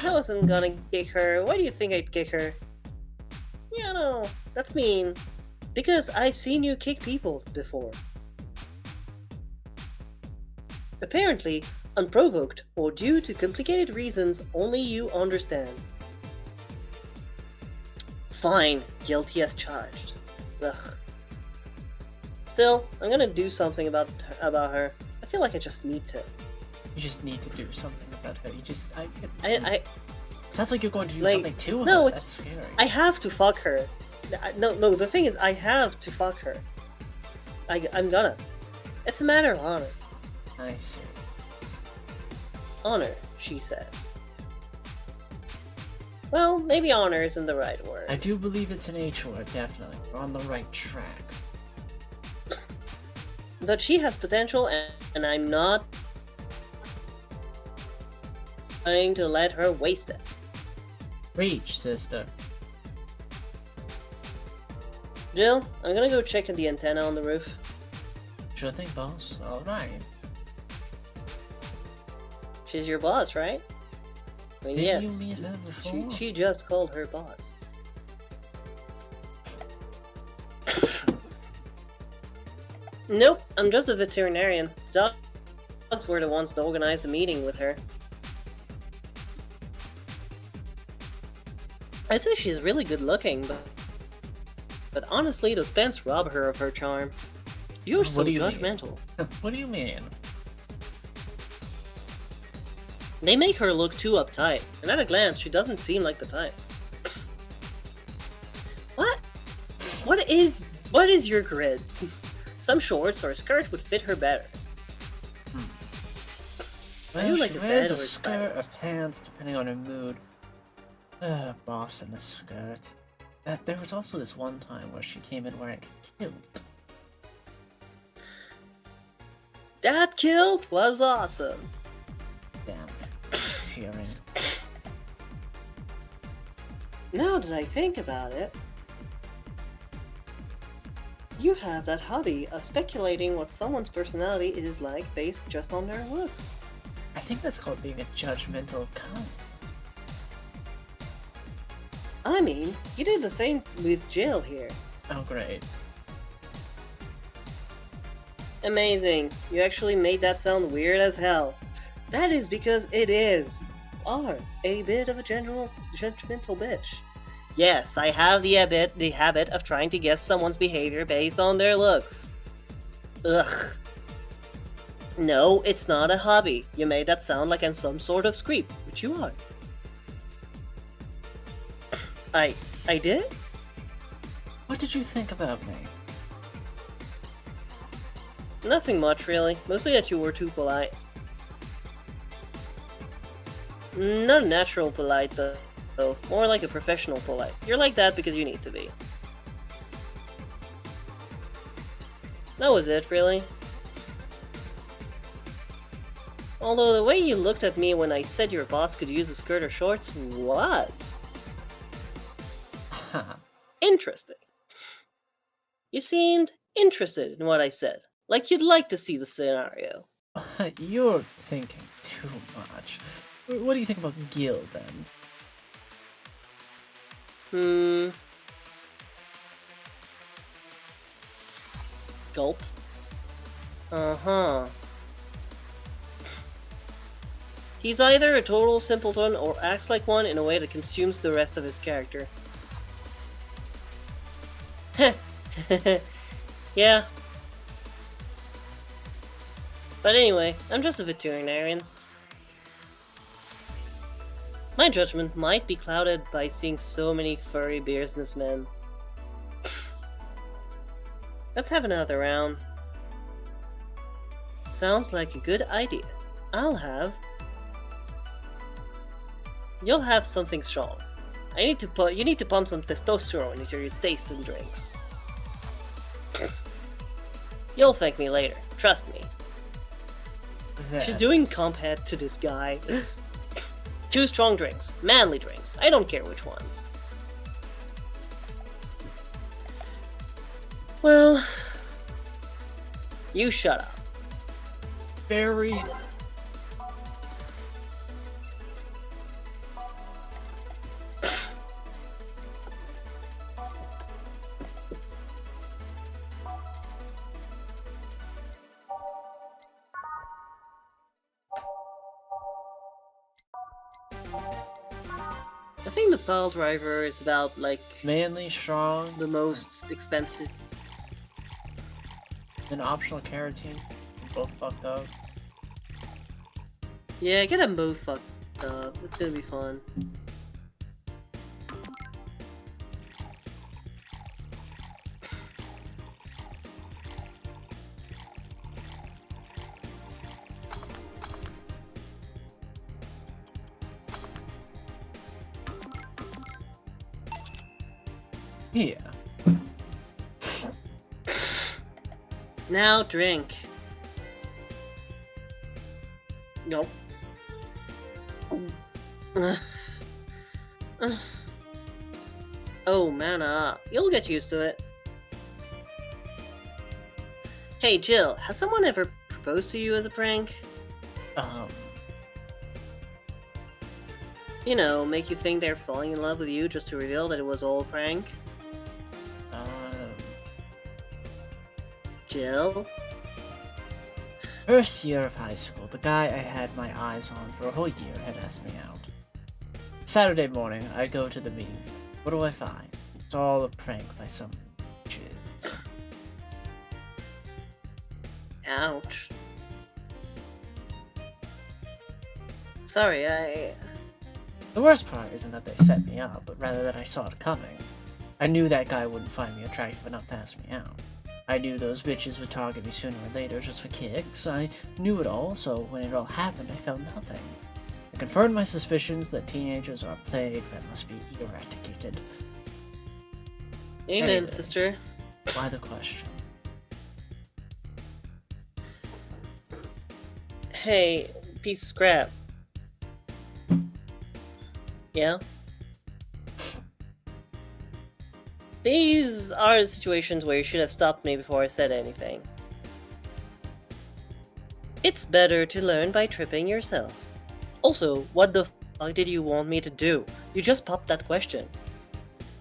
I wasn't gonna kick her. Why do you think I'd kick her? You know, that's mean. Because I've seen you kick people before. Apparently, unprovoked or due to complicated reasons only you understand. Fine, guilty as charged. Ugh. Still, I'm gonna do something about her. I feel like I just need to. You just need to do something about her. You just... Sounds like you're going to do like, something to her. no, That's scary. I have to fuck her. No, the thing is, I have to fuck her. I'm gonna. It's a matter of honor. I see. Honor, she says. Well, maybe honor isn't the right word. I do believe it's an H word, definitely. We're on the right track. But she has potential, and I'm not going to let her waste it. Reach, sister. Jill, I'm gonna go check the antenna on the roof. Sure thing, boss. Alright. She's your boss, right? I mean, Did yes. you meet her before? She just called her boss. Nope, I'm just a veterinarian. The dogs were the ones that organized the meeting with her. I'd say she's really good looking, but honestly, those pants rob her of her charm. You're so judgmental. What do you mean? They make her look too uptight, and at a glance, she doesn't seem like the type. What? What is your grid? Some shorts or a skirt would fit her better. Well, I do like she a wears bed a or skirt or stylist. pants depending on her mood. Boss in a skirt. There was also this one time where she came in wearing a kilt. That kilt was awesome. Damn it. It's hearing. Now that I think about it, you have that hobby of speculating what someone's personality is like based just on their looks. I think that's called being a judgmental cunt. I mean, you did the same with Jill here. Oh, great. Amazing. You actually made that sound weird as hell. That is because it is. Are a bit of a judgmental bitch. Yes, I have the habit of trying to guess someone's behavior based on their looks. Ugh. No, it's not a hobby. You made that sound like I'm some sort of creep, which you are. I did? What did you think about me? Nothing much, really. Mostly that you were too polite. Not natural polite, though. More like a professional polite. You're like that because you need to be. That was it, really. Although the way you looked at me when I said your boss could use a skirt or shorts was... interesting. You seemed interested in what I said. Like you'd like to see the scenario. You're thinking too much. What do you think about Gil, then? Gulp. Uh-huh. He's either a total simpleton or acts like one in a way that consumes the rest of his character. Yeah. But anyway, I'm just a veterinarian. My judgment might be clouded by seeing so many furry businessmen. Let's have another round. Sounds like a good idea. You'll have something strong. You need to pump some testosterone into your taste and drinks. You'll thank me later, trust me. She's doing comp head to this guy. 2 strong drinks, manly drinks, I don't care which ones. Well, you shut up. Very... I think the Pile Driver is about, like... manly, strong, the most expensive. an optional carotene. Both fucked up. Yeah, get them both fucked up. It's gonna be fun. Yeah. Now drink. Nope. Oh, man up. You'll get used to it. Hey, Jill, has someone ever proposed to you as a prank? You know, make you think they're falling in love with you just to reveal that it was all a prank? Jill? First year of high school, the guy I had my eyes on for a whole year had asked me out. Saturday morning, I go to the meeting. What do I find? It's all a prank by some bitches. Ouch. Sorry, The worst part isn't that they set me up, but rather that I saw it coming. I knew that guy wouldn't find me attractive enough to ask me out. I knew those bitches would target me sooner or later just for kicks. I knew it all, so when it all happened, I felt nothing. It confirmed my suspicions that teenagers are a plague that must be eradicated. Amen, Anyway, sister. why the question? Hey, piece of scrap. Yeah? These are the situations where you should have stopped me before I said anything. It's better to learn by tripping yourself. Also, what the fuck did you want me to do? You just popped that question.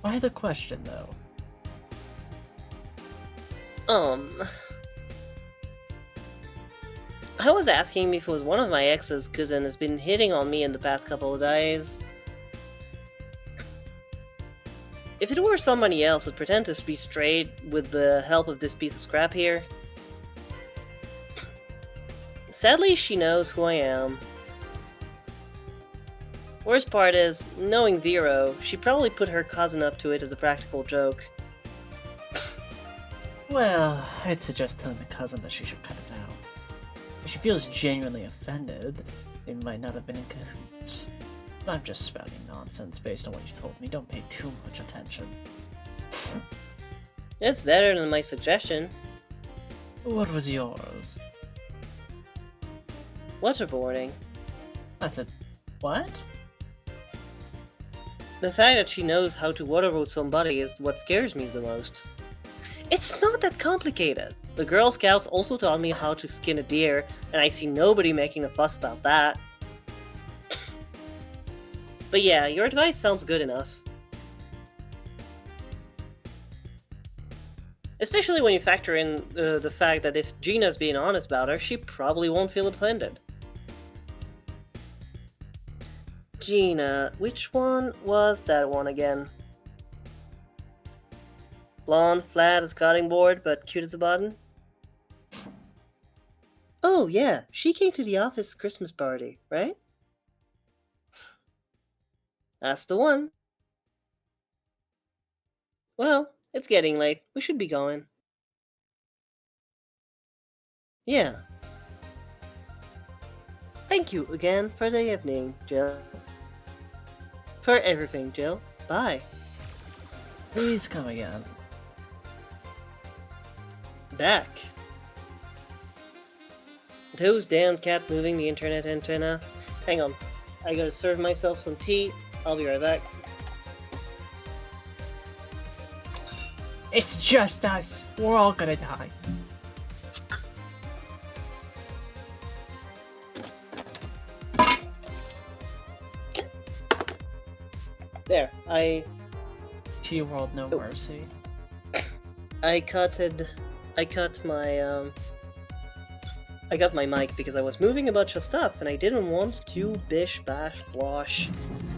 Why the question, though? I was asking because one of my ex's cousin has been hitting on me in the past couple of days. If it were somebody else, I'd pretend to be straight with the help of this piece of scrap here. Sadly, she knows who I am. Worst part is, knowing Vero, she probably put her cousin up to it as a practical joke. Well, I'd suggest telling the cousin that she should cut it out. If she feels genuinely offended, they might not have been in cahoots. I'm just spouting nonsense based on what you told me. Don't pay too much attention. It's better than my suggestion. What was yours? Waterboarding. That's a... what? The fact that she knows how to waterboard somebody is what scares me the most. It's not that complicated. The Girl Scouts also taught me how to skin a deer, and I see nobody making a fuss about that. But yeah, your advice sounds good enough. Especially when you factor in the fact that if Gina's being honest about her, she probably won't feel offended. Gina, which one was that one again? Blonde, flat as a cutting board, but cute as a button? Oh yeah, she came to the office Christmas party, right? That's the one. Well, it's getting late. We should be going. Yeah. Thank you again for the evening, Jill. For everything, Jill. Bye. Please come again. Back. Those damn cat moving the internet antenna. Hang on. I gotta serve myself some tea. I'll be right back. It's just us. We're all gonna die. There, T-World, no mercy. I got my mic because I was moving a bunch of stuff and I didn't want to bish bash blosh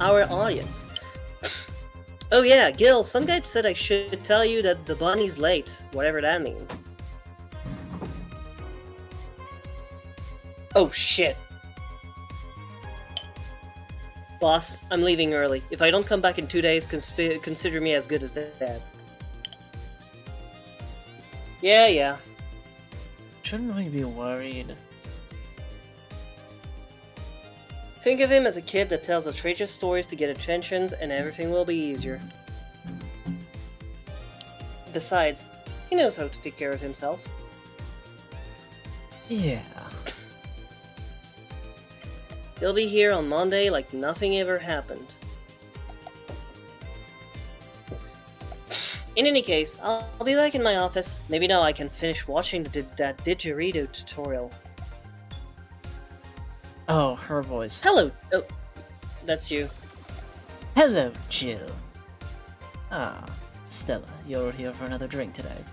our audience. Oh yeah, Gil, some guy said I should tell you that the bunny's late, whatever that means. Oh shit. Boss, I'm leaving early. If I don't come back in 2 days, consider me as good as dead. Yeah. Shouldn't we be worried? Think of him as a kid that tells outrageous stories to get attentions and everything will be easier. Besides, he knows how to take care of himself. Yeah. He'll be here on Monday like nothing ever happened. In any case, I'll be back in my office. Maybe now I can finish watching that didgeridoo tutorial. Oh, her voice. Hello! Oh, that's you. Hello, Jill. Ah, Stella, you're here for another drink today.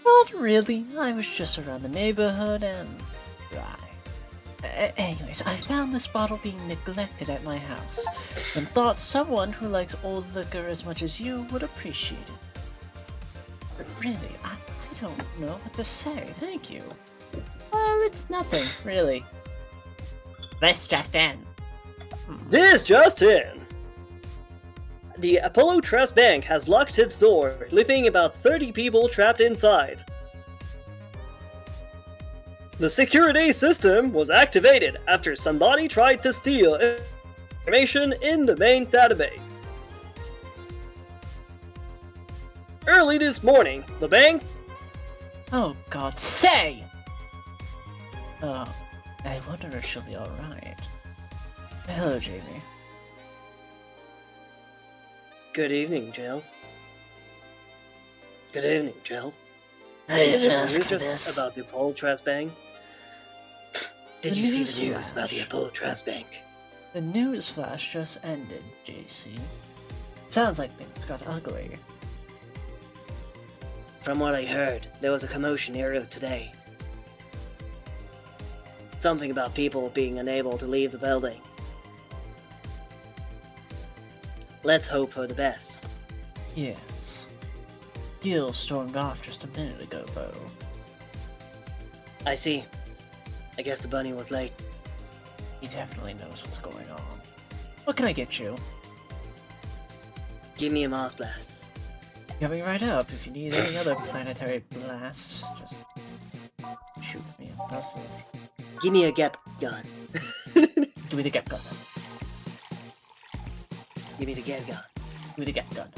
Not really. I was just around the neighborhood and... right. Anyways, I found this bottle being neglected at my house, and thought someone who likes old liquor as much as you would appreciate it. But really, I don't know what to say, thank you. Well, it's nothing, really. This just in. This just in! The Apollo Trust Bank has locked its door, leaving about 30 people trapped inside. The security system was activated after somebody tried to steal information in the main database. Early this morning, the bank... Oh God, say! Oh, I wonder if she'll be alright. Hello, Jamie. Good evening, Jill. Good evening, Jill. I didn't ask News for just this. about the Apollo Trust Bank. Did The you see news the news about the flash. Apollo Trust Bank? The news flash just ended, JC. Sounds like things got ugly. From what I heard, there was a commotion earlier today. Something about people being unable to leave the building. Let's hope for the best. Yes. Gil stormed off just a minute ago, though. I see. I guess the bunny was late. He definitely knows what's going on. What can I get you? Give me a Mars blast. Coming right up. If you need any other planetary blasts, just shoot me a message. Give me a gap gun. Give me the gap gun. Give me the gap gun. Give me the gap gun.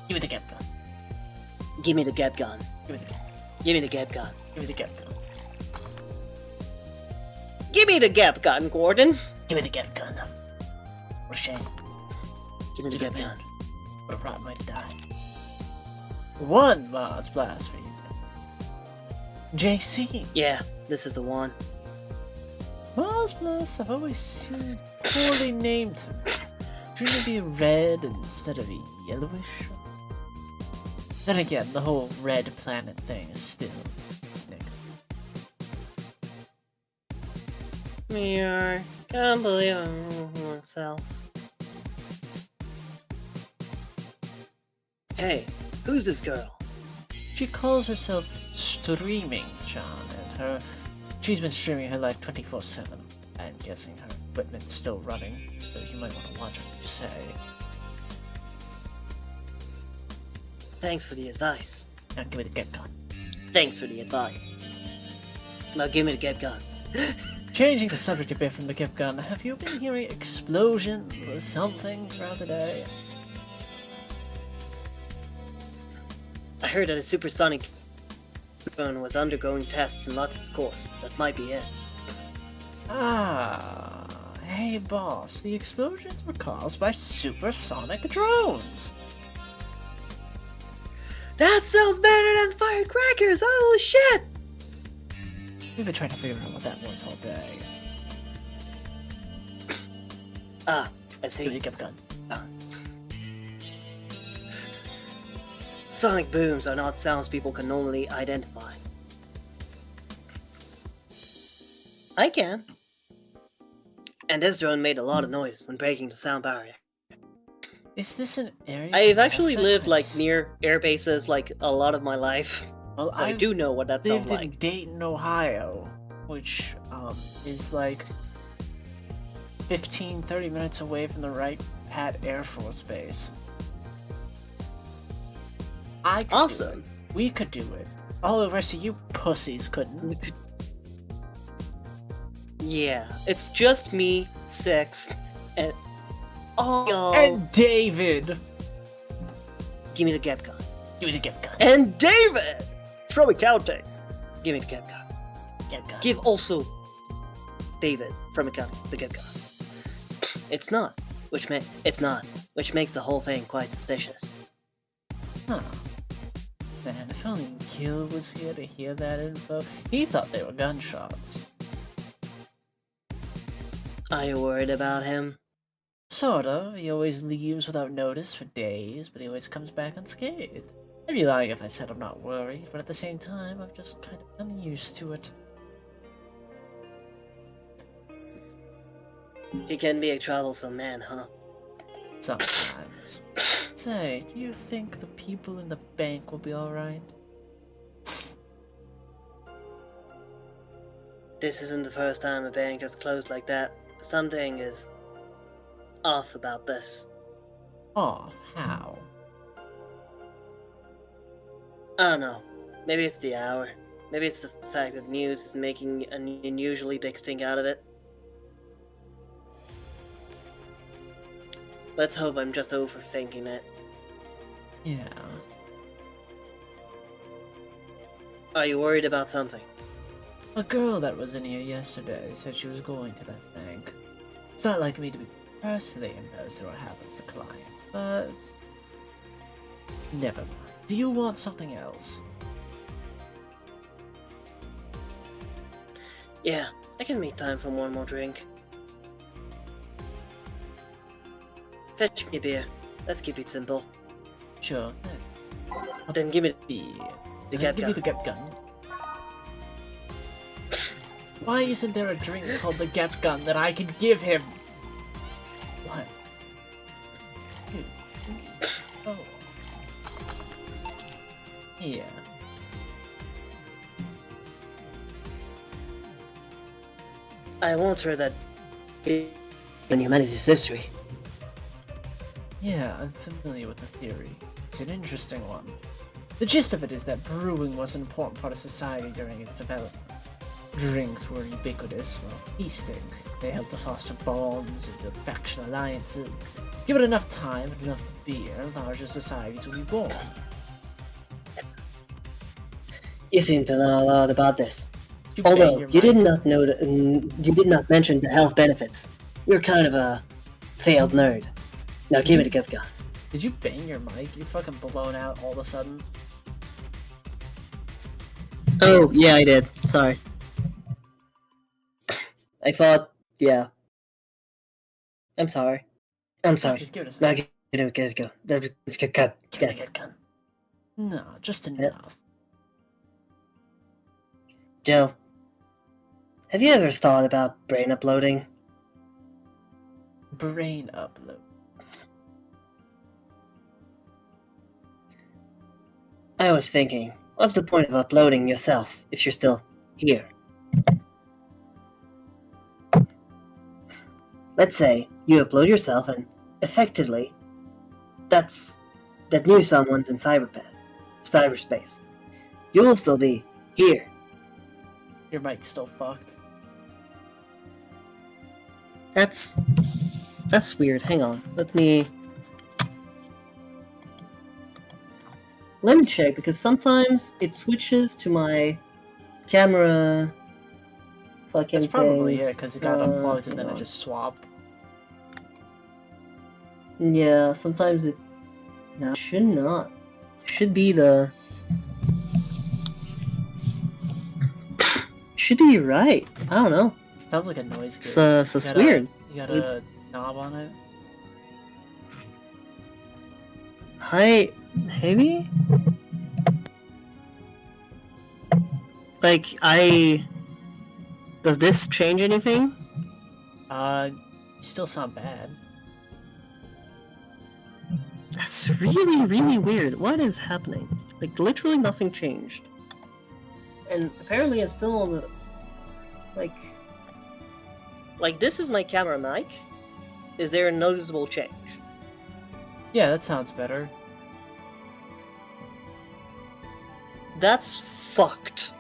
Give me the gap gun. Give me the gap gun. Give me the gap. Give me the gap gun. Give me the gap gun. Give me the gap gun, Gordon. Give me the gap gun. What a shame. Give me the gap gun. What a rotten way to die. One Mars blast for you. JC. Yeah, this is the one. Mars blasts I've always seen poorly named. Shouldn't it be red instead of yellowish? Then again, the whole red planet thing is still negative. We are can't believe ourselves. Hey, who's this girl? She calls herself Streaming John, and she's been streaming her life 24/7. I'm guessing her equipment's still running, so you might want to watch what you say. Thanks for the advice. Now give me the get gun. Thanks for the advice. Now give me the get gun. Changing the subject a bit from the Gip Gun, have you been hearing explosions or something throughout the day? I heard that a supersonic gun was undergoing tests in Lotus course. That might be it. Ah, hey boss, the explosions were caused by supersonic drones. That sounds better than firecrackers! Holy shit! We've been trying to figure out what that was all day. Ah, I Give me the see. Gip Gun. Sonic booms are not sounds people can normally identify. I can. And this drone made a lot of noise when breaking the sound barrier. Is this an area? I've actually that lived like has- near air bases like a lot of my life, Well, so I I've do know what that sounds lived in like. Dayton, Ohio, which is like 15-30 minutes away from the Wright Pat Air Force Base. I could do Awesome. it. We could do it. All the rest of you pussies couldn't. Yeah, it's just me, Six, and all y'all. And David! Give me the gap gun. Give me the Gip Gun. And David from accounting. Give me the gap gun. Gip Gun. Give also David from accounting the gap gun. It's not, which which makes the whole thing quite suspicious. Huh. Man, if only Gil was here to hear that info. He thought they were gunshots. Are you worried about him? Sort of. He always leaves without notice for days, but he always comes back unscathed. I'd be lying if I said I'm not worried, but at the same time, I've just kind of gotten used to it. He can be a troublesome man, huh? Sometimes. Say, do you think the people in the bank will be alright? This isn't the first time a bank has closed like that. Something is off about this. Oh, how? I don't know. Maybe it's the hour. Maybe it's the fact that news is making an unusually big stink out of it. Let's hope I'm just overthinking it. Yeah. Are you worried about something? A girl that was in here yesterday said she was going to that bank. It's not like me to be personally invested in what happens to clients, but... never mind. Do you want something else? Yeah, I can make time for one more drink. Fetch me a beer. Let's keep it simple. Sure thing. Then give me Beer. the Give me gun. the Gap Gun. Why isn't there a drink called the Gap Gun that I can give him? What? Oh. Yeah. I once heard that in humanity's history. Yeah, I'm familiar with the theory. It's an interesting one. The gist of it is that brewing was an important part of society during its development. Drinks were ubiquitous, while feasting. They helped to foster bonds and build faction alliances. Give it enough time and enough beer, larger societies will be born. You seem to know a lot about this. You bang Although your you did mic. not know you did not mention the health benefits. You're kind of a failed nerd. Now give me the gun. Did you bang your mic? You're fucking blown out all of a sudden. Oh yeah, I did. Sorry. I thought, yeah. I'm sorry. I'm sorry. Just give it a Now second. go. Give me a gun. No, just enough. Joe, have you ever thought about brain uploading? Brain upload. I was thinking, what's the point of uploading yourself if you're still here? Let's say you upload yourself and effectively that new someone's in cyberspace. You will still be here. Your mic's still fucked. That's weird. Hang on. Let me check because sometimes it switches to my camera fucking That's probably things. it, because it got unplugged and hang then it on. just swapped. Yeah, sometimes it no, should not. Should be the should be right. I don't know. Sounds like a noise gate. It's weird. You got a knob on it? Hi, maybe? Like, does this change anything? You still sound bad. That's really, really weird. What is happening? Like, literally nothing changed. And apparently I'm still on the... Like, this is my camera mic? Is there a noticeable change? Yeah, that sounds better. That's fucked.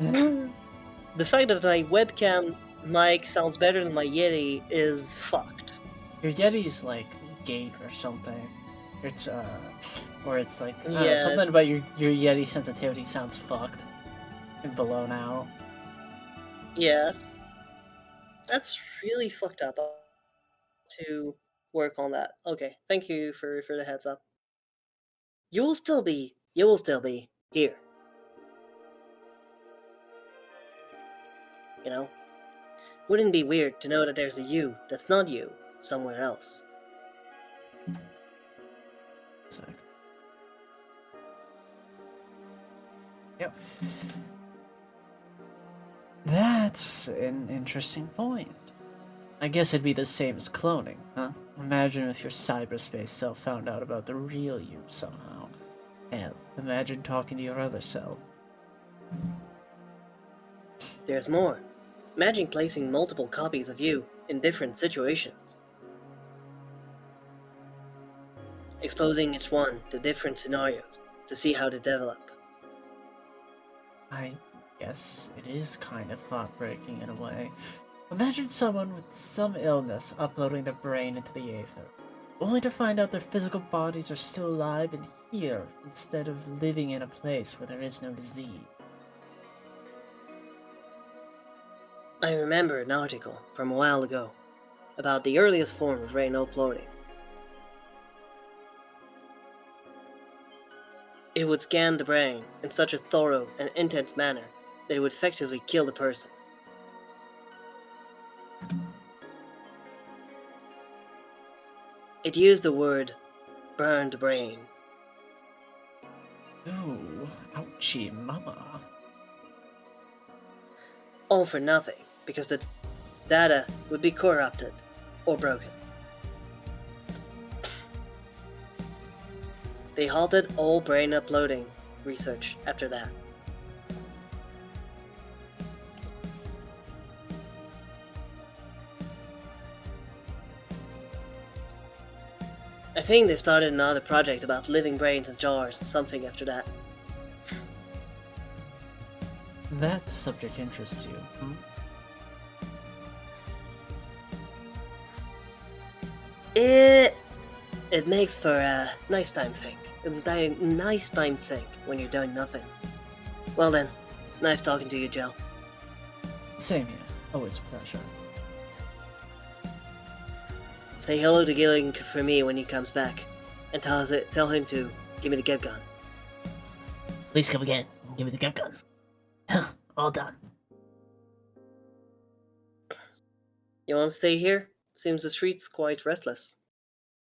The fact that my webcam mic sounds better than my Yeti is fucked. Your Yeti's like gate or something. It's or it's like Yeah. something about your Yeti sensitivity sounds fucked and blown out. Yes. That's really fucked up to work on that. Okay, thank you for the heads up. You will still be here. You know? Wouldn't it be weird to know that there's a you that's not you somewhere else? So, yep. That's an interesting point. I guess it'd be the same as cloning, huh? Imagine if your cyberspace self found out about the real you somehow. Hell, imagine talking to your other self. There's more. Imagine placing multiple copies of you in different situations. Exposing each one to different scenarios to see how they develop. I guess it is kind of heartbreaking in a way. Imagine someone with some illness uploading their brain into the aether, only to find out their physical bodies are still alive and here, instead of living in a place where there is no disease. I remember an article from a while ago about the earliest form of brain uploading. It would scan the brain in such a thorough and intense manner that it would effectively kill the person. It used the word burned brain. Ooh, ouchie mama. All for nothing, because the data would be corrupted or broken. They halted all brain uploading research after that. I think they started another project about living brains in jars or something after that. That subject interests you, hmm? It makes for a nice time think. Nice time think when you're doing nothing. Well then, nice talking to you, Jill. Same here. Always a pleasure. Say hello to Gilling for me when he comes back, and tell him to give me the gift gun. Please come again. Give me the gift gun. All done. You want to stay here? Seems the street's quite restless.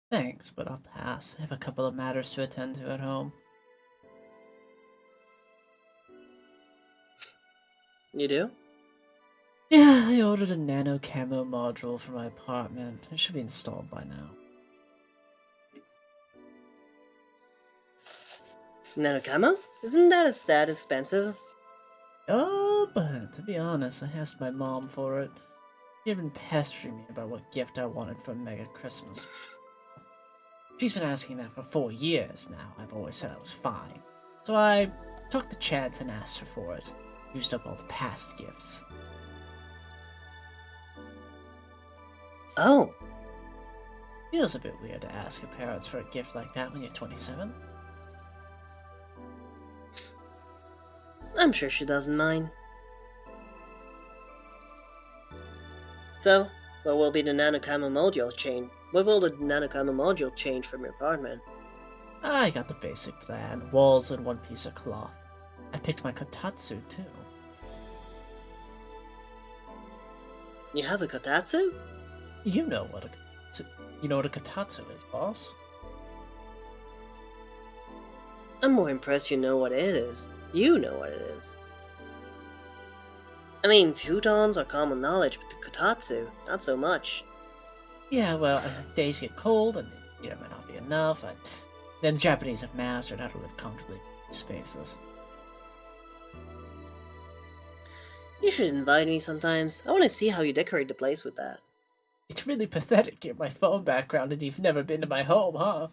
Thanks, but I'll pass. I have a couple of matters to attend to at home. You do? Yeah, I ordered a nano camo module for my apartment. It should be installed by now. Nano camo? Isn't that expensive? Oh, but to be honest, I asked my mom for it. She had been pestering me about what gift I wanted for Mega Christmas. She's been asking that for 4 years now. I've always said I was fine. So I took the chance and asked her for it. Used up all the past gifts. Oh, Feels a bit weird to ask your parents for a gift like that when you're 27. I'm sure she doesn't mind. So, what will the nanocamo module change? What will the nanocamo module change from your apartment? I got the basic plan. Walls and one piece of cloth. I picked my kotatsu too. You have a kotatsu? You know what a kotatsu is, boss. I'm more impressed you know what it is. You know what it is. I mean, futons are common knowledge, but the kotatsu, not so much. Yeah, well, days get cold, and it might not be enough. Then the Japanese have mastered how to live comfortably in spaces. You should invite me sometimes. I want to see how you decorate the place with that. It's really pathetic you're my phone background and you've never been to my home, huh?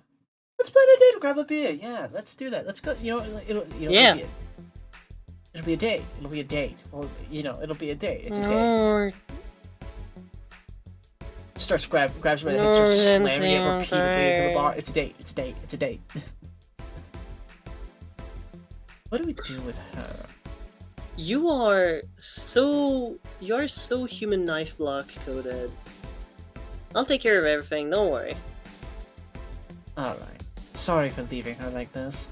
Let's plan a date to grab a beer. Yeah, let's do that. Let's go. Yeah. It'll be a date. It'll be a date. Well, it'll be a date. It's a date. Starts grabs her by the head, starts slamming it repeatedly into the bar. It's a date. It's a date. It's a date. What do we do with her? You're so human knife block coded. I'll take care of everything, don't worry. Alright. Sorry for leaving her like this.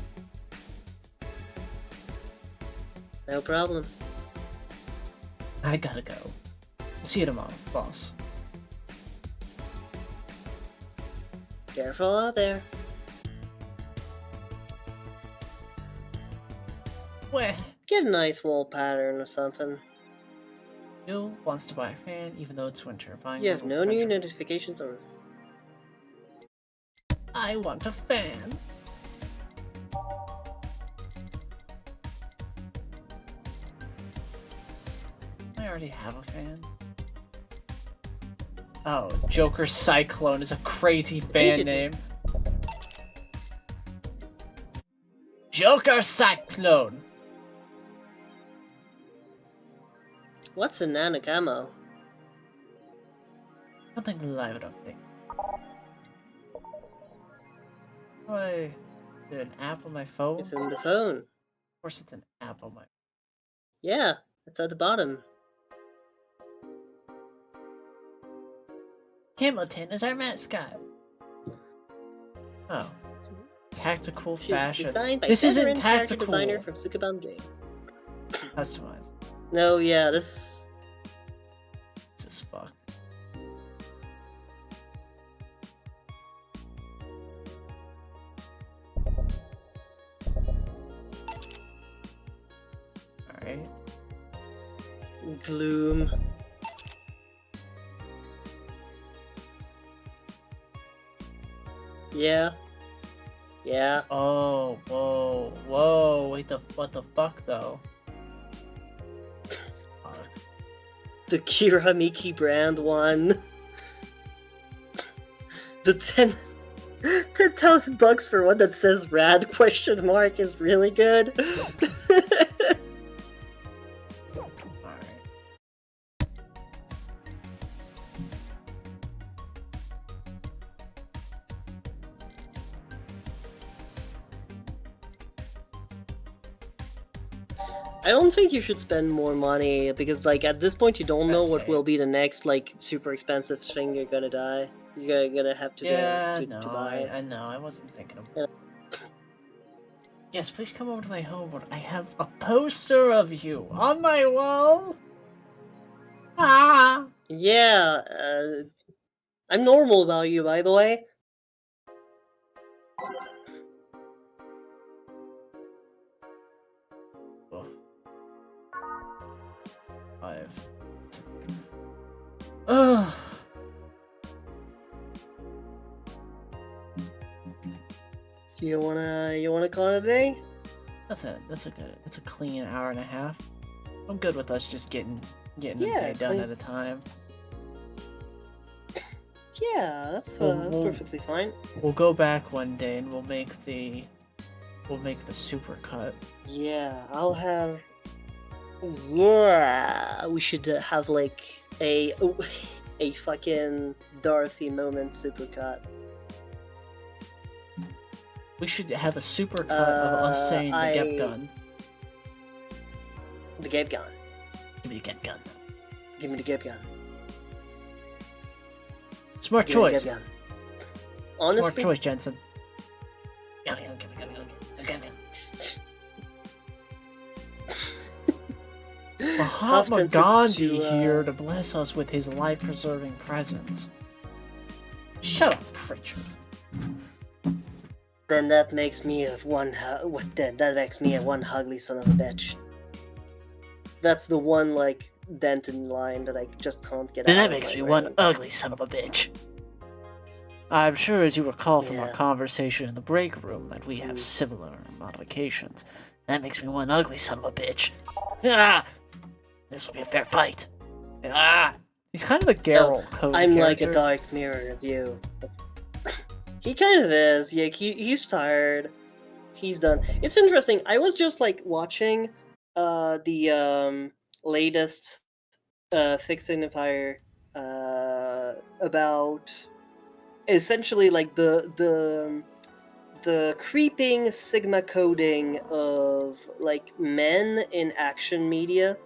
No problem. I gotta go. See you tomorrow, boss. Careful out there. Where? Get a nice wall pattern or something. Jill wants to buy a fan even though it's winter. Buying You have one no will new pressure. notifications or... I want a fan. I already have a fan. Oh, Joker Cyclone is a crazy fan name. Joker Cyclone! What's a nanocamo? Something alive, I don't think. Is it an app on my phone? It's in the phone. Of course it's an app on my... Yeah, it's at the bottom. Hamilton is our mascot. Oh. Tactical She's fashion. designed by This isn't veteran character tactical. designer from Sukaban Game. Customized. No, yeah, this... This is fucked. gloom. Yeah. Yeah. Oh, whoa. Wait, what the fuck, though? Fuck. The Kira Miki brand one. The 10,000 bucks for one that says rad question mark is really good. Alright. I don't think you should spend more money because, like, at this point, you don't know That's what it. will be the next, like, super expensive thing you're gonna die. You're gonna have to Yeah, to buy. I know. I wasn't thinking of. Yeah. Yes, please come over to my home where I have a poster of you on my wall. Ah. Yeah, I'm normal about you, by the way. Oh. 5. Ugh. You wanna call it a day? That's a clean hour and a half. I'm good with us just getting a day done at a time. Yeah, that's perfectly fine. We'll go back one day and we'll make the super cut. Yeah, I'll have. Yeah, we should have like a fucking Dorothy moment supercut. We should have a super cut of us saying the Gep gun. The Gep gun. Give me the Gep gun. Give me the Gep gun. Smart choice. Honestly, smart choice, Jensen. Mahatma Gandhi here to bless us with his life-preserving presence. Shut up, Pritchard. Then that makes me a one. That makes me a one ugly son of a bitch. That's the one like Denton line that I just can't get out. That makes me one ugly son of a bitch. I'm sure, as you recall from our conversation in the break room, that we have similar modifications. That makes me one ugly son of a bitch. Ah! This will be a fair fight. Ah! He's kind of a Geralt code I'm character. like a dark mirror of you. He kind of is. Yeah, he's tired. He's done. It's interesting. I was just like watching the latest Fixed Signifier about essentially like the creeping sigma coding of like men in action media.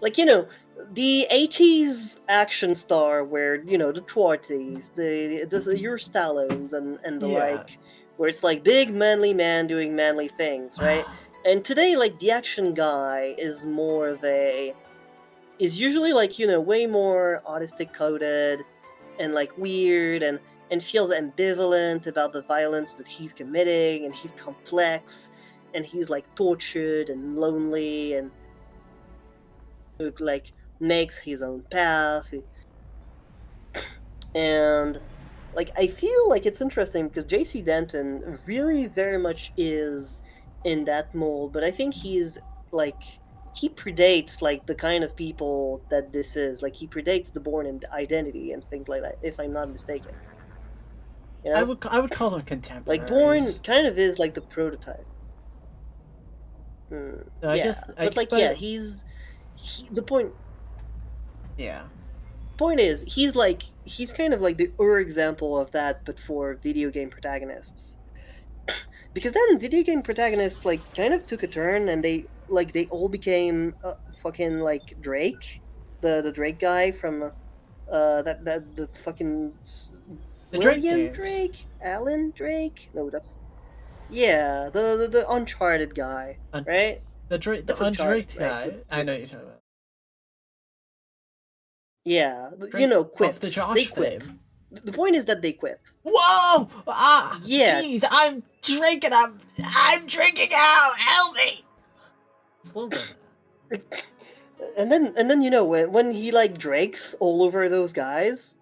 Like, you know, the 80s action star where, you know, the Schwarzies, your Stallones and the like, where it's like big manly man doing manly things, right? And today, like, the action guy is more of is usually like, you know, way more autistic coded and like weird and feels ambivalent about the violence that he's committing, and he's complex and he's like tortured and lonely and like makes his own path. And like I feel like it's interesting because JC Denton really very much is in that mold, but I think he's like he predates like the kind of people that this is. Like he predates the Born and Identity and things like that, if I'm not mistaken. You know? I would call them contemporaries. Like Born kind of is like the prototype. I guess, he's the point. Yeah. Point is, he's kind of like the example of that, but for video game protagonists. Because then video game protagonists like kind of took a turn, and they all became fucking like Drake, the Drake guy from the fucking the William Drake, Alan Drake. No, that's the Uncharted guy, right? The Uncharted guy. Right? I know you're talking about. Yeah, you know, quips. They quip. The point is that they quip. Whoa! Ah! Yeah. Jeez, I'm drinking. I'm drinking out. Help me! It's a little bit. And then you know when he like drakes all over those guys.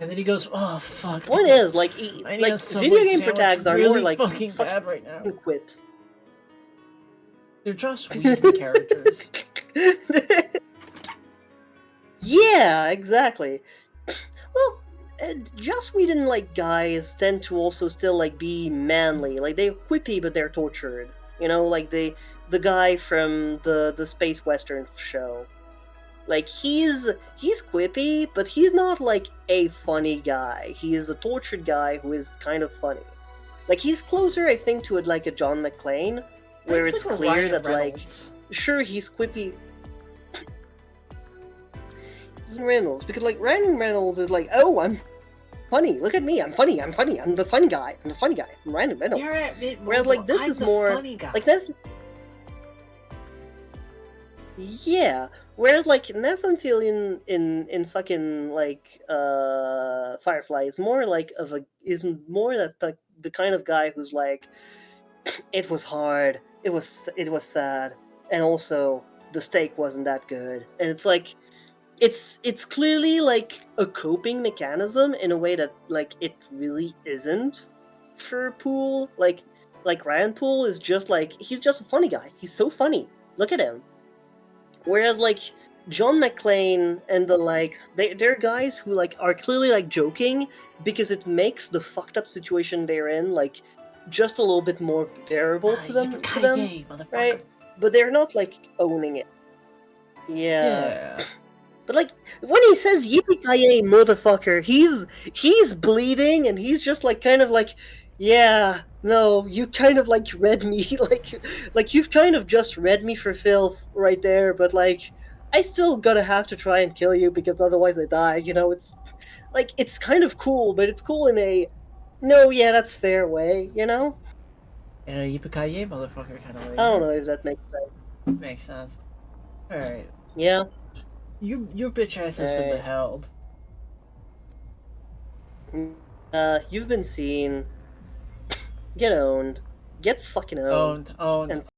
And then he goes, "Oh fuck!" Point is, like, I need a like Subway video game sandwich protags are more really like fucking fucking bad right now. quips. They're Joss Whedon characters. Yeah, exactly. Well, Joss Whedon like guys tend to also still like be manly. Like they're quippy, but they're tortured. You know, like the guy from the space western show. Like he's quippy, but he's not like a funny guy. He is a tortured guy who is kind of funny. Like he's closer, I think, to like a John McClane, where Thanks, it's like a clear Ryan that Reynolds. like sure he's quippy. Reynolds, because like Ryan Reynolds is like, oh, I'm funny. Look at me, I'm funny. I'm funny. I'm the funny guy. I'm the funny guy. I'm Ryan Reynolds. You're at mid. Whereas like this I'm is the more funny guy. like this. Yeah. Whereas like Nathan Fillion in fucking like Firefly is more like of a is more that the kind of guy who's like, it was hard, it was sad, and also the steak wasn't that good, and it's like it's clearly like a coping mechanism in a way that like it really isn't for Poole. Like Ryan Poole is just like he's just a funny guy. He's so funny. Look at him. Whereas like John McClane and the likes, they're guys who like are clearly like joking because it makes the fucked up situation they're in like just a little bit more bearable to them, Yippee-ki-yay, motherfucker. right? But they're not like owning it. Yeah. Yeah. But like when he says "yippee-ki-yay, motherfucker," he's bleeding and he's just like kind of like, yeah, no, you kind of like read me like you've kind of just read me for filth right there. But like I still gonna have to try and kill you because otherwise I die. You know, it's like it's kind of cool, but it's cool in a no, yeah, that's fair way. You know, In a yippee-ki-yay, motherfucker kind of way. I don't know if that makes sense. Makes sense. All right. Yeah. Your bitch ass has been Alright. beheld. You've been seen. Get owned. Get fucking owned. Owned. And